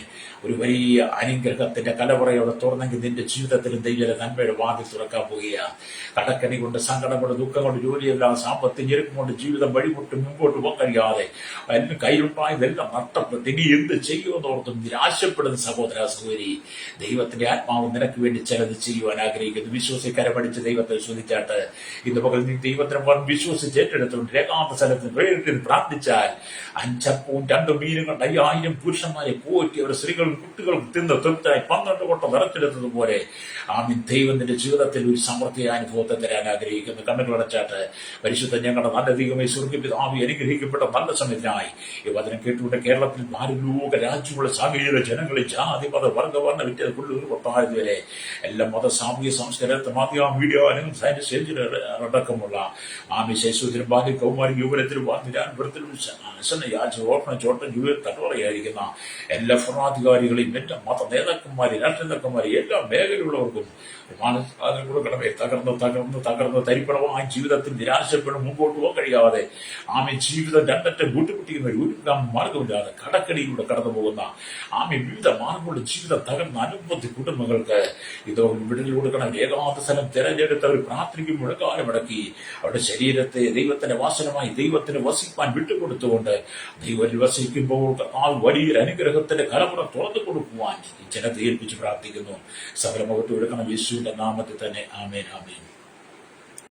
ഒരു വലിയ അനുഗ്രഹത്തിന്റെ കലവറയോടെ തുറന്നെങ്കിൽ നിന്റെ ജീവിതത്തിലും ദൈവ നന്മയുടെ വാതിൽ തുറക്കാൻ പോവുകയാണ്. കടക്കണി കൊണ്ട്, സങ്കടം കൊണ്ട്, ദുഃഖം കൊണ്ട്, ജോലിയെല്ലാം സാമ്പത്തിക ഞെരുക്കം കൊണ്ട് ജീവിതം വഴിമുട്ട് മുമ്പോട്ട് പോകാൻ കഴിയാതെ എല്ലാം കയ്യിലുണ്ടായതെല്ലാം നഷ്ടപ്പെട്ട് ഇനി എന്ത് ചെയ്യുമെന്ന് ഓർത്തും നിരാശപ്പെടുന്ന സഹോദര സഹോദരി, ദൈവത്തിന്റെ ആത്മാവ് നിനക്ക് വേണ്ടി ചിലത് ചെയ്യുവാൻ ആഗ്രഹിക്കുന്നു. വിശ്വസിക്കാരെ പഠിച്ച് ദൈവത്തെ ശ്രദ്ധിച്ചാട്ട് ഇന്ന് പകൽ നീ ദൈവത്തിന് വിശ്വസിച്ച് ഏറ്റെടുത്തുകൊണ്ട് ഏകാന്ത സ്ഥലത്തിന് വേണ്ടി പ്രാർത്ഥിച്ചാൽ 5 അപ്പവും 2 മീനും കൊണ്ട് 5000 പുരുഷന്മാരെ പോറ്റി അവർ സ്ത്രീകളും കുട്ടികളും തിന്ന് തൃപ്തായി 12 കൊട്ട നിറച്ചെടുത്തതുപോലെ ദൈവം നിന്റെ ജീവിതത്തിൽ ഒരു സമൃദ്ധി അനുഭവത്തെ തരാൻ ആഗ്രഹിക്കുന്നു. കണ്ണുകളടച്ചാട്ട് പരിശുദ്ധ ഞങ്ങളുടെ നല്ല ദൈവമേ, സ്വർഗ്ഗപിതാവേ, അനുഗ്രഹിക്കപ്പെട്ട നല്ല സമയത്തിനായി ഈ വചനം കേട്ടുകൊണ്ട് കേരളത്തിൽ ഭാരതലോക രാജ്യമുള്ള സാമൂഹിക ജനങ്ങളിൽ ജാതി മത വർഗവർണ്ണ വ്യത്യാസ പുള്ളൂർ കൊട്ടാരത് വരെ എല്ലാ മത സാമൂഹിക സംസ്കാരത്തെ മാധ്യമ മീഡിയ സയൻസ് എഞ്ചിനീയർ അടക്കമുള്ള ശൈശവത്തിലും ബാല്യ കൗമാരി യുവനത്തിലും നിരാൻപുരത്തിലും യാചോട്ടം ചോട്ടം ജീവിതം തലമുറയായിരിക്കുന്ന എല്ലാ ഭരണാധികാരികളെയും എല്ലാ മത നേതാക്കന്മാരെയും രാഷ്ട്രീയ നേതാക്കന്മാരെയും എല്ലാ മേഖലയുള്ളവർക്കും കൊടുക്കണമേ. തകർന്ന് തരിപ്പണമായി ജീവിതത്തിൽ നിരാശപ്പെട്ട് മുമ്പോട്ട് പോകാൻ കഴിയാതെ ജീവിതം രണ്ടറ്റം കൂട്ടുകുട്ടിക്കുന്ന ഒരു മാർഗമില്ലാതെ കടക്കടിയിലൂടെ കടന്നു പോകുന്ന വിവിധ മാർഗങ്ങളുടെ ജീവിതം തകർന്ന അനുബന്ധ കുടുംബങ്ങൾക്ക് ഇതോ വിടുതൽ കൊടുക്കണം. ഏകാന്ത സ്ഥലം തിരഞ്ഞെടുത്തവർ പ്രാർത്ഥനയ്ക്ക് മുഴക്കാലമടക്കി അവരുടെ ശരീരത്തെ ദൈവത്തിന്റെ വാസനമായി ദൈവത്തിന് വസിക്കാൻ വിട്ടുകൊടുത്തുകൊണ്ട് ദൈവത്തിൽ വസിക്കുമ്പോൾ വലിയൊരു അനുഗ്രഹത്തിന്റെ കലമുറ തുറന്നു കൊടുക്കുവാൻ ഈ ജനത്തെ ഏൽപ്പിച്ച് പ്രാർത്ഥിക്കുന്നു. സകലമുഖത്ത് എടുക്കണം യേശുവിന്റെ നാമത്തിൽ തന്നെ. ആമേൻ, ആമേൻ.